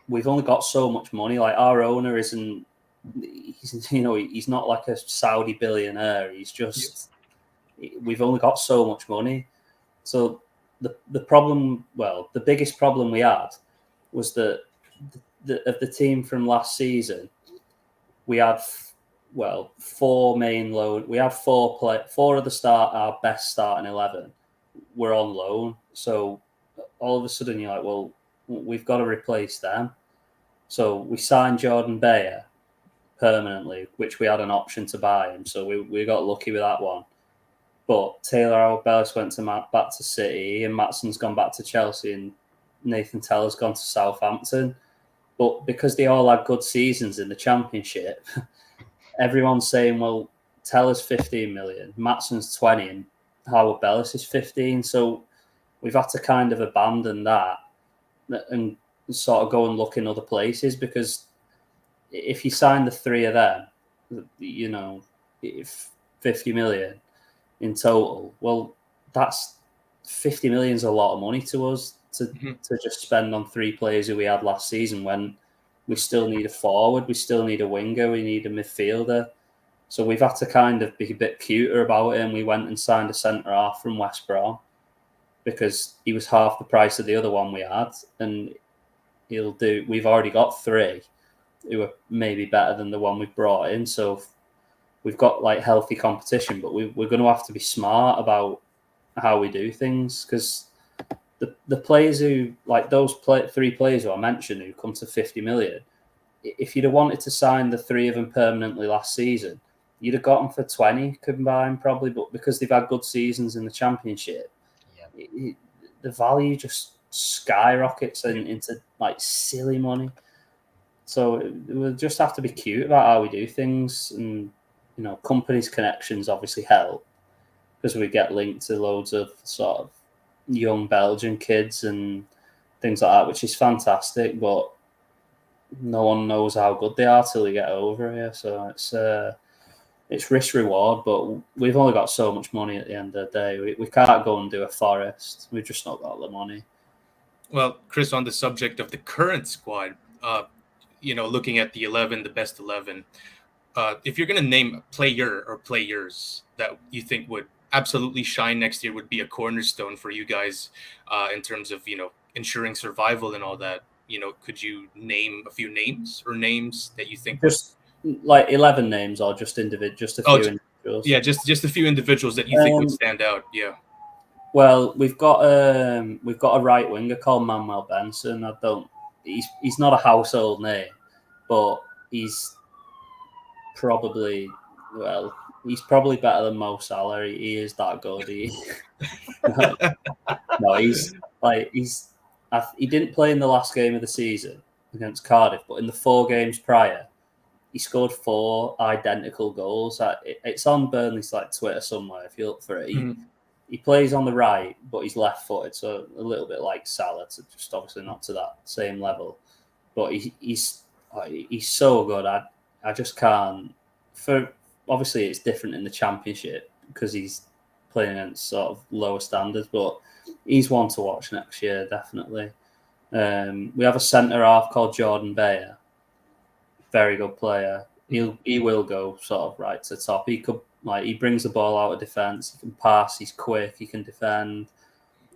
S3: we've only got so much money. Like our owner isn't, he's not like a Saudi billionaire. He's just, we've only got so much money. So the problem, well, the biggest problem we had was that of the team from last season, we had 4 main loan. We have 4 of the start, our best starting 11 were on loan. So all of a sudden you're like, well, we've got to replace them. So we signed Jordan Bayer permanently, which we had an option to buy him. So we got lucky with that one. But Taylor Albellis went back to City, and Matson's gone back to Chelsea, and Nathan Teller's gone to Southampton. But because they all had good seasons in the Championship, everyone's saying, well, Teller's 15 million, Matson's 20, and Howard Bellis is 15. So we've had to kind of abandon that and sort of go and look in other places, because if you sign the 3 of them, if 50 million in total, well, that's 50 million is a lot of money to us to just spend on 3 players who we had last season, when we still need a forward, we still need a winger, we need a midfielder. So we've had to kind of be a bit cuter about it, and we went and signed a centre-half from West Brom because he was half the price of the other one we had, and we've already got 3 who are maybe better than the one we brought in. So we've got like healthy competition, but we're going to have to be smart about how we do things, because the players who, like those 3 players who I mentioned who come to 50 million, if you'd have wanted to sign the 3 of them permanently last season, you'd have got them for 20 combined probably, but because they've had good seasons in the Championship, the value just skyrockets into like silly money. So we'll just have to be cute about how we do things, and companies' connections obviously help, because we get linked to loads of sort of young Belgian kids and things like that, which is fantastic. But no one knows how good they are till they get over here. So it's risk reward, but we've only got so much money at the end of the day. We can't go and do a Forest. We've just not got the money.
S2: Well, Chris, on the subject of the current squad, looking at the best 11, if you're going to name a player or players that you think would absolutely shine next year, would be a cornerstone for you guys in terms of, ensuring survival and all that, could you name a few names that you think would...
S3: Just like 11 names or just just a few individuals?
S2: Yeah, just a few individuals that you think would stand out. Yeah.
S3: Well, we've got a right winger called Manuel Benson. He's not a household name, but he's probably better than Mo Salah. He is that good. He didn't play in the last game of the season against Cardiff, but in the 4 games prior, he scored 4 identical goals. It's on Burnley's Twitter somewhere if you look for it. He plays on the right, but he's left-footed, so a little bit like Salah, just obviously not to that same level. But he's so good. I just can't. Obviously, it's different in the Championship because he's playing against sort of lower standards, but he's one to watch next year, definitely. We have a centre half called Jordan Bayer, very good player. He will go sort of right to the top. He brings the ball out of defence. He can pass. He's quick. He can defend.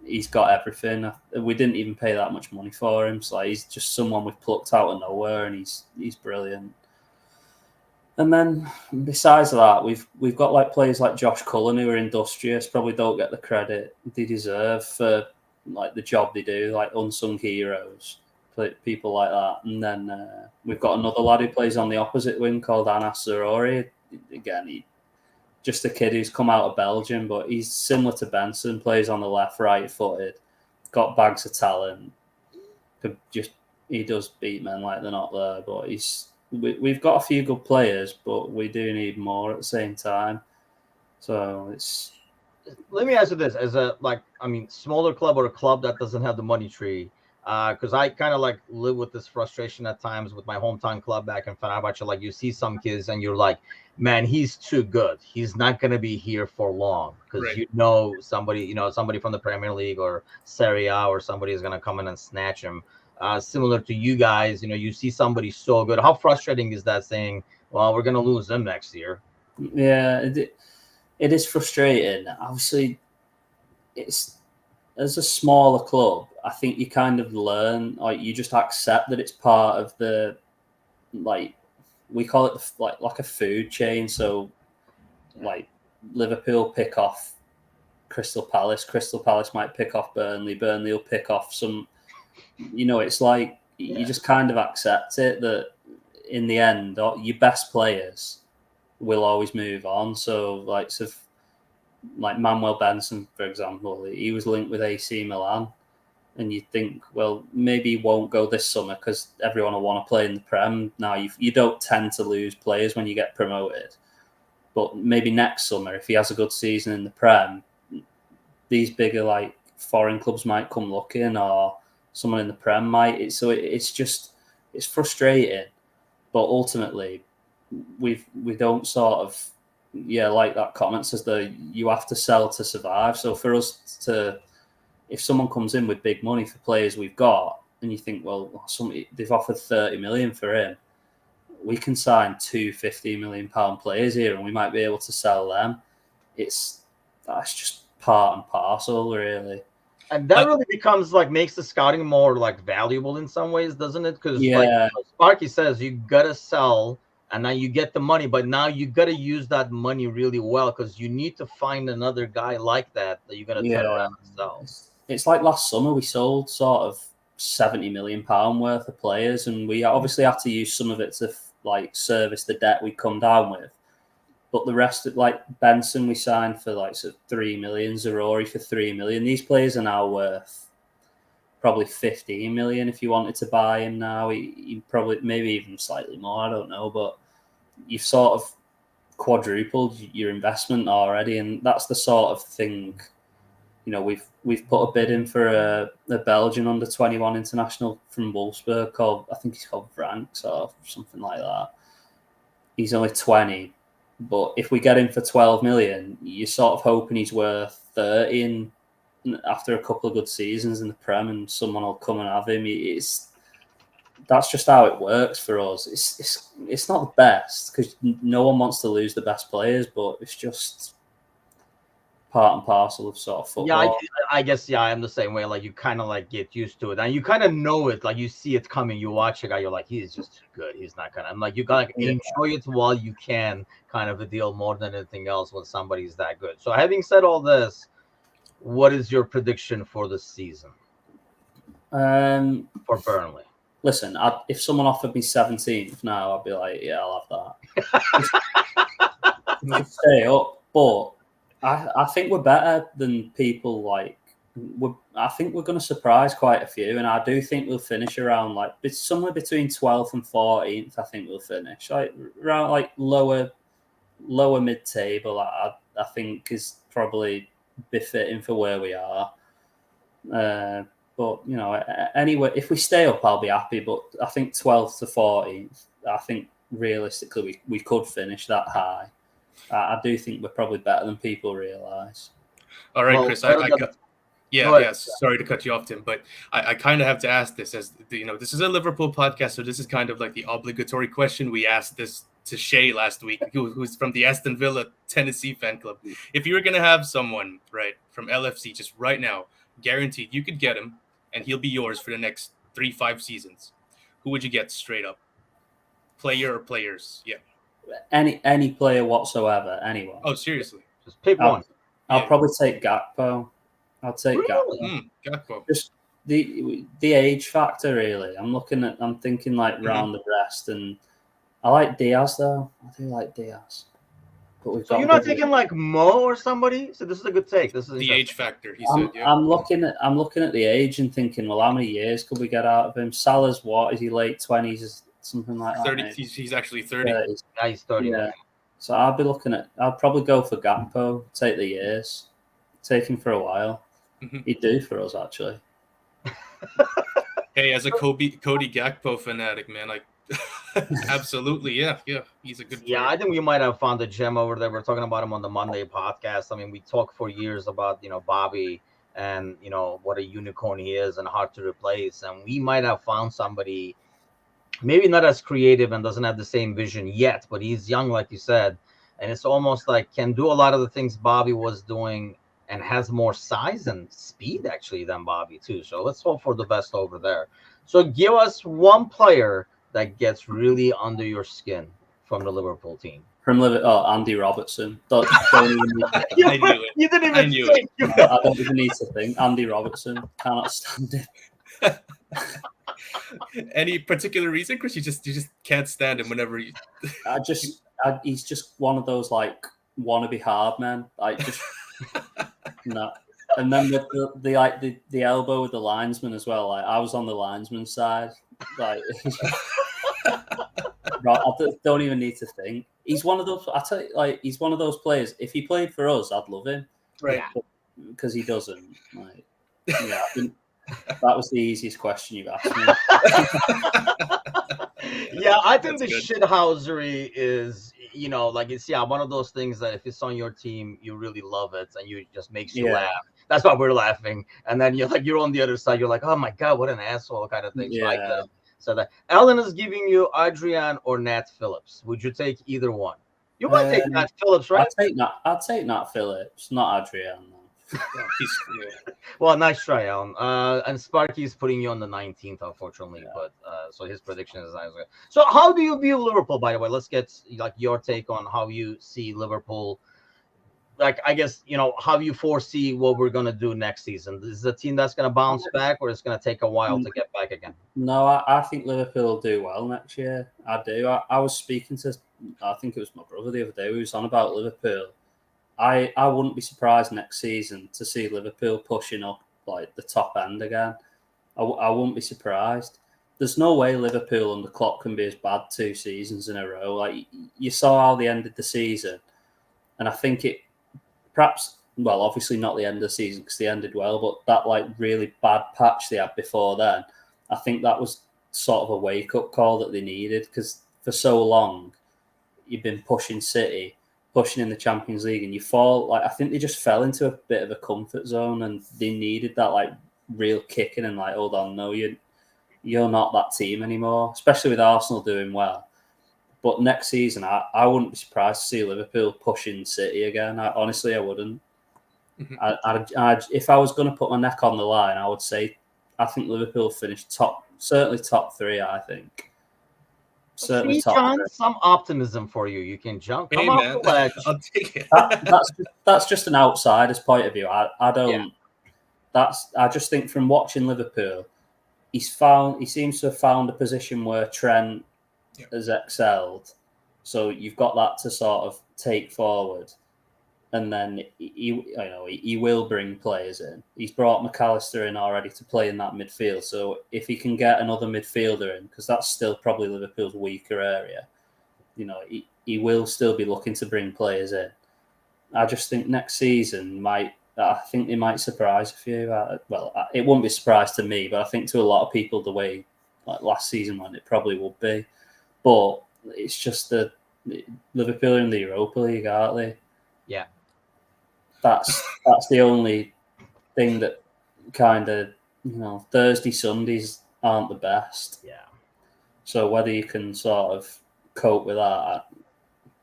S3: He's got everything. We didn't even pay that much money for him, so he's just someone we've plucked out of nowhere, and he's brilliant. And then besides that, we've got players like Josh Cullen who are industrious, probably don't get the credit they deserve for the job they do, like unsung heroes, people like that. And then we've got another lad who plays on the opposite wing called Anas Zaroury. Again, just a kid who's come out of Belgium, but he's similar to Benson, plays on the left, right-footed, got bags of talent. He does beat men like they're not there, but we've got a few good players, but we do need more at the same time. So it's...
S1: Let me ask you this: as a smaller club or a club that doesn't have the money tree, because I kind of live with this frustration at times with my hometown club back in Fenerbahce. You see some kids and you're like, man, he's too good. He's not going to be here for long because right. Somebody from the Premier League or Serie A or somebody is going to come in and snatch him. Similar to you guys, you see somebody so good. How frustrating is that saying, well, we're going to lose them next year?
S3: Yeah, it is frustrating. Obviously, it's as a smaller club, I think you kind of learn, you just accept that it's part of the, we call it like a food chain. So, Liverpool pick off Crystal Palace might pick off Burnley will pick off some. It's you just kind of accept it that in the end, your best players will always move on. So, Manuel Benson, for example, he was linked with AC Milan, and you'd think, well, maybe he won't go this summer because everyone will want to play in the Prem. Now, you don't tend to lose players when you get promoted, but maybe next summer, if he has a good season in the Prem, these bigger foreign clubs might come looking, or someone in the Prem might. It's frustrating, but ultimately, we don't sort of. Yeah, like that comment says that you have to sell to survive. So for us if someone comes in with big money for players we've got, and you think, well, they've offered 30 million for him, we can sign 2 £50 million players here, and we might be able to sell them. That's just part and parcel, really.
S1: And that really becomes makes the scouting more valuable in some ways, doesn't it? Because Sparky says, you gotta sell. And now you get the money, but now you got to use that money really well because you need to find another guy like that you're going to turn around and sell.
S3: It's like last summer, we sold sort of £70 million worth of players, and we obviously had to use some of it to service the debt we'd come down with. But the rest, Benson, we signed for sort of 3 million, Zaroury for 3 million. These players are now worth probably 15 million if you wanted to buy him now. He probably, maybe even slightly more, I don't know, but you've sort of quadrupled your investment already, and that's the sort of thing we've put a bid in for a Belgian under-21 international from Wolfsburg called, I think he's called Franks or something like that. He's only 20, but if we get him for 12 million, you're sort of hoping he's worth 30 after a couple of good seasons in the Prem, and someone will come and have him. That's just how it works for us. It's not the best because no one wants to lose the best players, but it's just part and parcel of sort of football.
S1: Yeah, I guess I'm the same way. Like you kind of like get used to it, and you kind of know it. Like you see it coming. You watch a guy, you're like, he's just too good. He's not gonna. I'm like, you gotta enjoy it while you can, kind of a deal more than anything else when somebody's that good. So having said all this, what is your prediction for the season for Burnley?
S3: Listen, if someone offered me 17th now, I'd be like, yeah, I'll have that. Stay up, but I think we're better than people like. I think we're going to surprise quite a few, and I do think we'll finish around like somewhere between 12th and 14th. I think we'll finish like around like lower mid-table. I think is probably befitting for where we are. But anyway, if we stay up, I'll be happy. But I think 12th to 14th. I think realistically we could finish that high. I do think we're probably better than people realise.
S2: All right, Chris. Sorry to cut you off, Tim, but I kind of have to ask this as this is a Liverpool podcast, so this is kind of like the obligatory question. We asked this to Shay last week, who's from the Aston Villa Tennessee fan club. If you were going to have someone right from LFC just right now, guaranteed you could get him, and he'll be yours for the next 3-5 seasons, who would you get straight up? Player or players? Yeah.
S3: Any player whatsoever, anyone.
S2: Oh, seriously?
S1: Just pick one.
S3: I'll probably take Gakpo. I'll take
S1: Gakpo.
S2: Gakpo.
S3: Just the age factor, really. I'm thinking like round the rest, and I like Diaz though. I do like Diaz. But
S1: so you're not taking like Mo or somebody? So this is a good take. This is
S2: the age factor.
S3: I'm looking at the age and thinking, well, how many years could we get out of him? Salah's what? Is he late 20s? Something like
S2: 30.
S3: That.
S2: He's actually 30.
S1: Yeah, he's 30.
S3: Yeah. So I'll probably go for Gakpo. Take the years. Take him for a while.
S2: Mm-hmm.
S3: He'd do for us actually.
S2: Hey, as a Cody Gakpo fanatic, man, like absolutely, yeah, he's a good player.
S1: Yeah, I think we might have found a gem over there. We're talking about him on the Monday podcast. I mean, we talked for years about Bobby and what a unicorn he is and hard to replace, and we might have found somebody maybe not as creative and doesn't have the same vision yet, but he's young, like you said, and it's almost like can do a lot of the things Bobby was doing and has more size and speed actually than Bobby too. So let's hope for the best over there. So give us one player that gets really under your skin from the Liverpool team.
S3: Andy Robertson. Don't even need to
S2: think.
S1: You didn't even think.
S3: I don't even need to think. Andy Robertson. Cannot stand him.
S2: Any particular reason, Chris? You just can't stand him whenever you.
S3: He's just one of those like wannabe hard men. Like just no. And then with the elbow with the linesman as well. Like I was on the linesman's side. Like I don't even need to think. He's one of those. I tell you, like he's one of those players. If he played for us, I'd love him.
S2: Right.
S3: Because he doesn't. Like, yeah. That was the easiest question you've asked me.
S1: Yeah, I think the shithousery is, like it's one of those things that if it's on your team, you really love it and you just makes you laugh. That's why we're laughing. And then you're on the other side, you're like, oh my god, what an asshole kind of thing.
S3: Yeah.
S1: So that Alan is giving you Adrian or Nat Phillips. Would you take either one? You might take Nat Phillips, right?
S3: I'd take Nat Phillips, not Adrian.
S1: Well, nice try, Alan. And Sparky's putting you on the 19th, unfortunately. But so his prediction is nice. So how do you view Liverpool, by the way? Let's get like your take on how you see Liverpool. Like, I guess, how you foresee what we're going to do next season. Is it a team that's going to bounce back or it's going to take a while to get back again?
S3: No, I think Liverpool will do well next year. I do. I was speaking to, I think it was my brother the other day, who was on about Liverpool. I wouldn't be surprised next season to see Liverpool pushing up like the top end again. I wouldn't be surprised. There's no way Liverpool under Klopp can be as bad 2 seasons in a row. Like you saw how they ended the season, and I think it perhaps well, obviously not the end of the season because they ended well, but that like really bad patch they had before then, I think that was sort of a wake-up call that they needed, because for so long you've been pushing City, pushing in the Champions League, and you fall, like, I think they just fell into a bit of a comfort zone, and they needed that like real kicking and like, hold on, no, you're not that team anymore, especially with Arsenal doing well. But next season, I wouldn't be surprised to see Liverpool pushing City again. Honestly, I wouldn't. If I was going to put my neck on the line, I would say I think Liverpool finished certainly top three. I think certainly
S1: See,
S3: top
S1: John,
S3: three.
S1: some optimism for you. You can come
S2: Hey,
S1: off
S2: man.
S1: the ledge.
S2: I'll take it.
S3: That's just an outsider's point of view. I don't.
S1: Yeah.
S3: I just think from watching Liverpool, he seems to have found a position where Trent has excelled. So you've got that to sort of take forward, and then he will bring players in. He's brought McAllister in already to play in that midfield. So if he can get another midfielder in, because that's still probably Liverpool's weaker area, he will still be looking to bring players in. I just think next season I think they might surprise a few. Well, it won't be a surprise to me, but I think to a lot of people the way like last season went, it probably would be. But it's just the Liverpool are in the Europa League, aren't they?
S1: Yeah.
S3: That's the only thing that kind of, Thursday, Sundays aren't the best.
S1: Yeah.
S3: So whether you can sort of cope with that,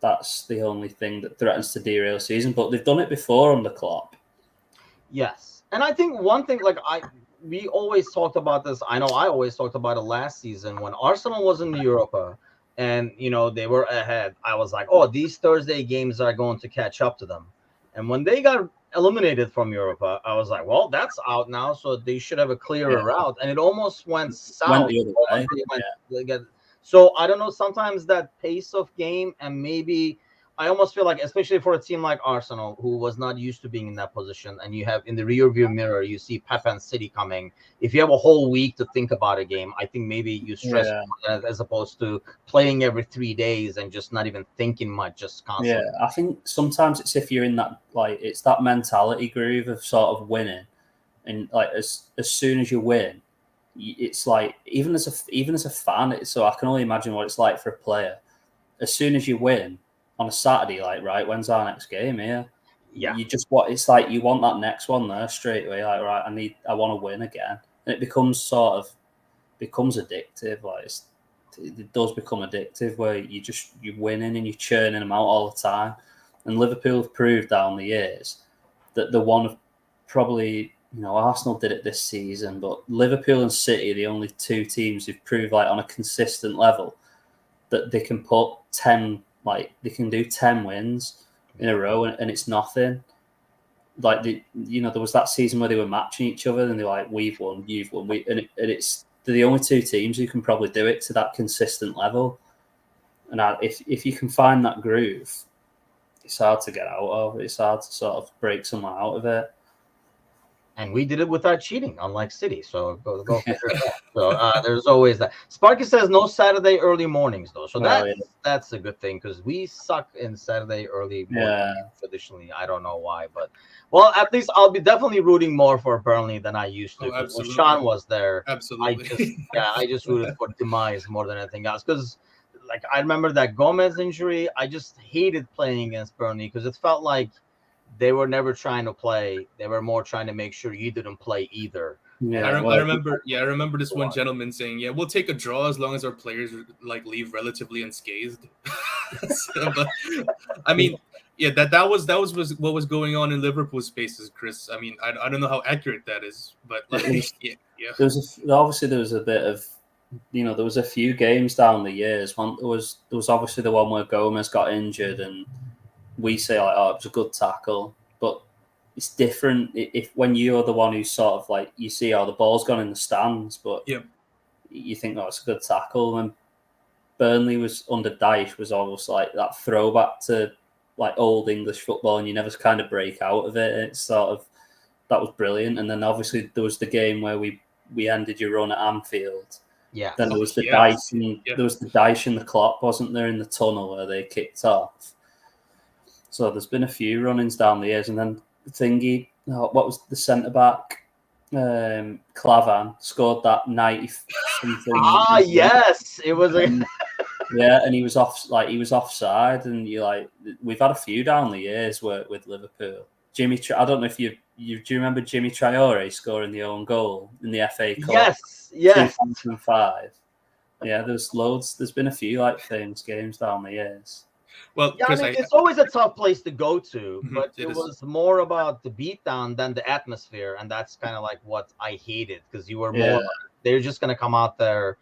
S3: that's the only thing that threatens to derail the season. But they've done it before under Klopp.
S1: Yes. And I think one thing, we always talked about this. I know I always talked about it last season when Arsenal was in the Europa and, they were ahead. I was like, oh, these Thursday games are going to catch up to them. And when they got eliminated from Europa, I was like, well, that's out now. So they should have a clearer route. And it almost went south.
S3: The other way.
S1: So I don't know, sometimes that pace of game, and maybe I almost feel like, especially for a team like Arsenal, who was not used to being in that position, and you have in the rear view mirror, you see Pep and City coming. If you have a whole week to think about a game, I think maybe you stress more as opposed to playing every 3 days and just not even thinking much, just constantly.
S3: Yeah, I think sometimes it's if you're in that, like, it's that mentality groove of sort of winning, and like as soon as you win, it's like even as a fan, so I can only imagine what it's like for a player. As soon as you win on a Saturday, like, right, when's our next game here?
S1: Yeah.
S3: You just it's like you want that next one there straight away. Like, right, I want to win again, and it becomes addictive. Like it does become addictive where you're winning and you're churning them out all the time. And Liverpool have proved down the years that the one of probably, Arsenal did it this season, but Liverpool and City are the only two teams who've proved like on a consistent level that they can put 10. Like they can do 10 wins in a row, and it's nothing. Like there was that season where they were matching each other, and they're like, "We've won, you've won," they're the only two teams who can probably do it to that consistent level. And if you can find that groove, it's hard to get out of. It's hard to sort of break someone out of it.
S1: And we did it without cheating, unlike City. So go figure it out. So there's always that. Sparky says no Saturday early mornings, though. So that's a good thing because we suck in Saturday early morning traditionally. I don't know why. But, well, at least I'll be definitely rooting more for Burnley than I used to. Because when Sean was there,
S2: Absolutely.
S1: I just rooted for demise more than anything else. Because, like, I remember that Gomez injury. I just hated playing against Burnley because it felt like they were never trying to play. They were more trying to make sure you didn't play either.
S2: Yeah, I remember this one gentleman saying, "Yeah, we'll take a draw as long as our players like leave relatively unscathed." But I mean, yeah, that was what was going on in Liverpool spaces, Chris. I mean, I don't know how accurate that is, but like, yeah.
S3: There was a bit of, there was a few games down the years. There was obviously the one where Gomez got injured and we say like, oh, it was a good tackle, but it's different if when you're the one who's sort of like, you see, the ball's gone in the stands, but you think, oh, it's a good tackle. And Burnley was under Dyche was almost like that throwback to like old English football, and you never kind of break out of it. It's sort of, that was brilliant. And then obviously there was the game where we ended your run at Anfield.
S1: Yeah.
S3: Then there was the there was the Dyche and the Klopp, wasn't there, in the tunnel where they kicked off. So there's been a few run-ins down the years, and then thingy. What was the centre back? Clavan scored that 90 something.
S1: Yes, it was.
S3: Yeah, and he was offside, and we've had a few down the years with Liverpool. I don't know if do you remember Jimmy Traore scoring the own goal in the FA Cup?
S1: Yes.
S3: 2005. Yeah, there's loads. There's been a few famous games down the years.
S2: Well,
S1: yeah,
S2: Chris,
S1: it's always a tough place to go to, but it
S2: is.
S1: was more about the beatdown than the atmosphere, and that's kind of like what I hated, because you were more they're just gonna come out there.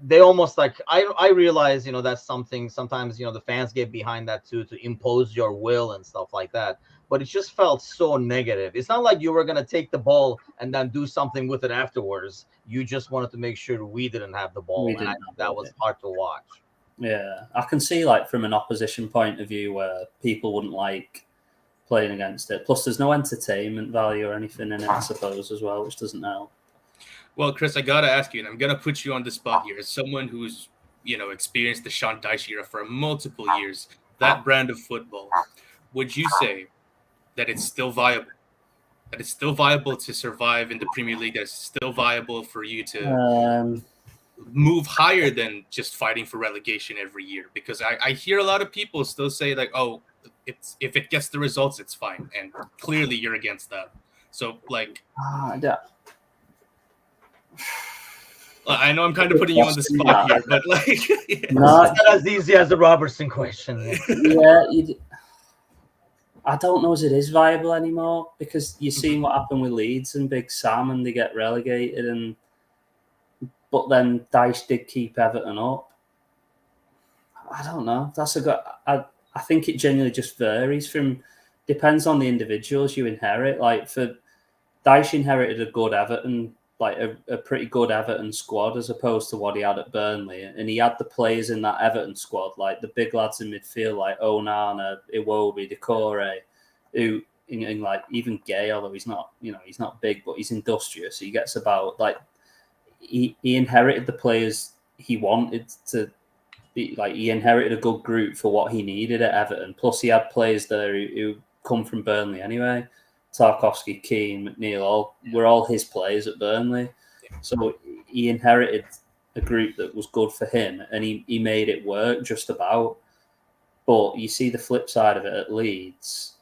S1: They almost I realize, that's something sometimes, the fans get behind that too, to impose your will and stuff like that. But it just felt so negative. It's not like you were going to take the ball and then do something with it afterwards. You just wanted to make sure we didn't have the ball. And that was hard to watch.
S3: Yeah, I can see from an opposition point of view where people wouldn't like playing against it. Plus, there's no entertainment value or anything in it, I suppose, as well, which doesn't help.
S2: Well, Chris, I gotta ask you, and I'm gonna put you on the spot here, as someone who's experienced the Sean Dyche era for multiple years, that brand of football. Would you say that it's still viable? That it's still viable to survive in the Premier League? That it's still viable for you to move higher than just fighting for relegation every year? Because I hear a lot of people still say oh, if it gets the results, it's fine, and clearly you're against that. So I know I'm kind of putting you on the spot here, but
S1: it's not as easy as the Robertson question.
S3: I don't know as it is viable anymore, because you've seen what happened with Leeds and Big Sam, and they get relegated, but then Dyche did keep Everton up. I don't know. I think it genuinely just varies depends on the individuals you inherit. For Dyche inherited a good Everton, a pretty good Everton squad, as opposed to what he had at Burnley. And he had the players in that Everton squad, the big lads in midfield, like Onana, Iwobi, Decore, who, even Gay, although he's not big, but he's industrious. He gets about, he inherited the players he wanted to be, he inherited a good group for what he needed at Everton. Plus, he had players there who come from Burnley anyway. Tarkowski, Keane, McNeil, were all his players at Burnley. So he inherited a group that was good for him, and he made it work just about. But you see the flip side of it at Leeds,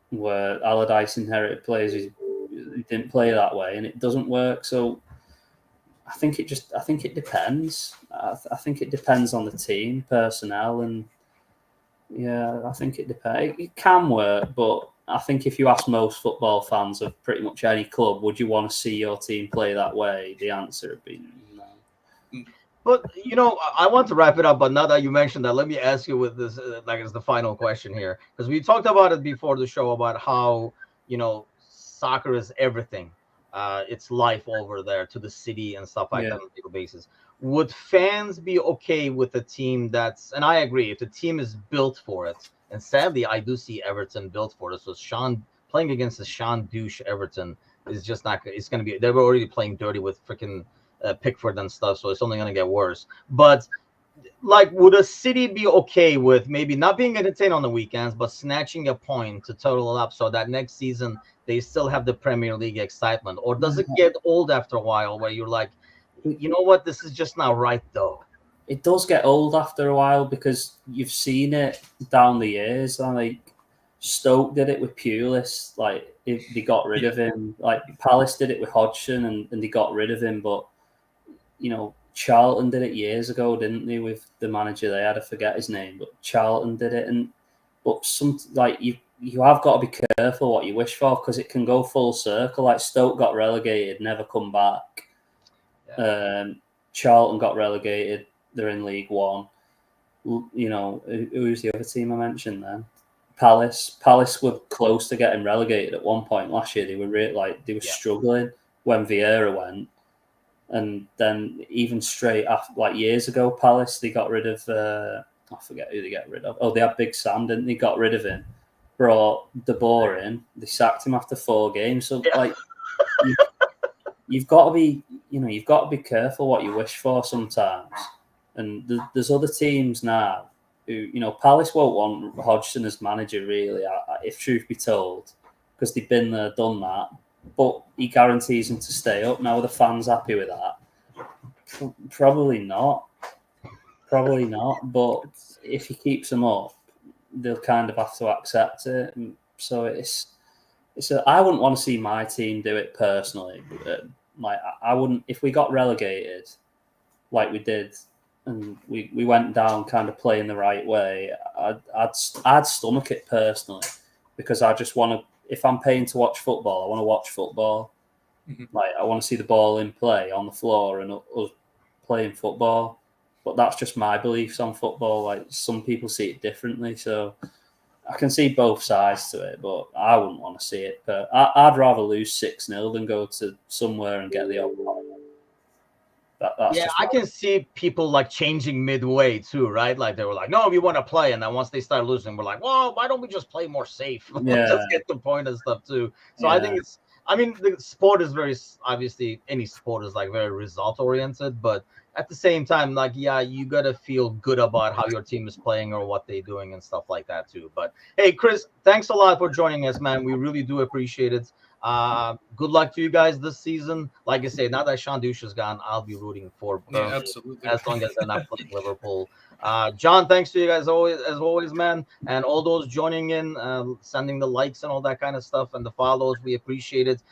S3: where Allardyce inherited players who didn't play that way, and it doesn't work. So I think it depends. I think it depends on the team, personnel, and I think it depends. It can work, but I think if you ask most football fans of pretty much any club, would you want to see your team play that way? The answer would be no.
S1: But, I want to wrap it up, but now that you mentioned that, let me ask you with this, as the final question here, because we talked about it before the show about how, soccer is everything. It's life over there to the city and stuff like that on a daily basis. Would fans be okay with a team and I agree, if the team is built for it, and sadly, I do see Everton built for this. So playing against the Sean douche Everton is just not. It's going to be. They were already playing dirty with freaking Pickford and stuff, so it's only going to get worse. But would a city be okay with maybe not being entertained on the weekends, but snatching a point to total it up, so that next season they still have the Premier League excitement? Or does it get old after a while, where you're like, you know what, this is just not right though?
S3: It does get old after a while, because you've seen it down the years. Stoke did it with Pulis. They got rid of him. Palace did it with Hodgson, and they got rid of him. But, Charlton did it years ago, didn't they, with the manager they had? I forget his name, but Charlton did it. But you have got to be careful what you wish for, because it can go full circle. Stoke got relegated, never come back. Yeah. Charlton got relegated. They're in League One. Who's the other team I mentioned then? Palace. Palace were close to getting relegated at one point last year. They were struggling when Vieira went, and then even straight after, years ago, Palace, they got rid of. I forget who they got rid of. Oh, they had Big Sam, didn't they? Got rid of him. Brought De Boer in. They sacked him after 4 games. So you've got to be, you've got to be careful what you wish for sometimes. And there's other teams now who, Palace won't want Hodgson as manager, really, if truth be told, because they've been there, done that. But he guarantees them to stay up. Now, are the fans happy with that? Probably not. Probably not. But if he keeps them up, they'll kind of have to accept it. And so I wouldn't want to see my team do it personally. Like I wouldn't, if we got relegated like we did, and we went down kind of playing the right way, I'd stomach it personally, because I just want to. If I'm paying to watch football, I want to watch football.
S2: Mm-hmm.
S3: Like I want to see the ball in play on the floor and us playing football. But that's just my beliefs on football. Like some people see it differently, so I can see both sides to it. But I wouldn't want to see it. But I'd rather lose 6-0 than go to somewhere and get the odd one.
S1: Yeah, I can see people like changing midway too, right? Like they were like, no, we want to play. And then once they start losing, we're like, well, why don't we just play more safe?
S3: Yeah.
S1: Just get the point and stuff too. So
S3: Yeah.
S1: I think the sport is very, obviously any sport is like very result oriented, but at the same time, like, yeah, you got to feel good about how your team is playing or what they're doing and stuff like that too. But hey, Chris, thanks a lot for joining us, man. We really do appreciate it. Good luck to you guys this season. Like I say, now that Sean Douche is gone, I'll be rooting for Burnley,
S2: absolutely,
S1: as long as they're not playing Liverpool. John, thanks to you guys as always, man, and all those joining in, sending the likes and all that kind of stuff and the follows. We appreciate it.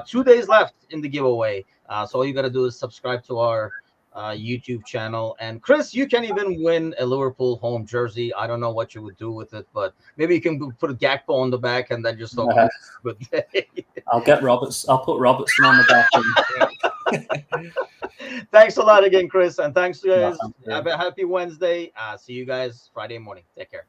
S1: 2 days left in the giveaway, so all you got to do is subscribe to our YouTube channel. And Chris, you can even win a Liverpool home jersey. I don't know what you would do with it, but maybe you can put a Gakpo on the back and then just talk good day.
S3: I'll put Robertson on the back.
S1: Thanks a lot again, Chris, and thanks to you guys. Have a happy Wednesday. See you guys Friday morning. Take care.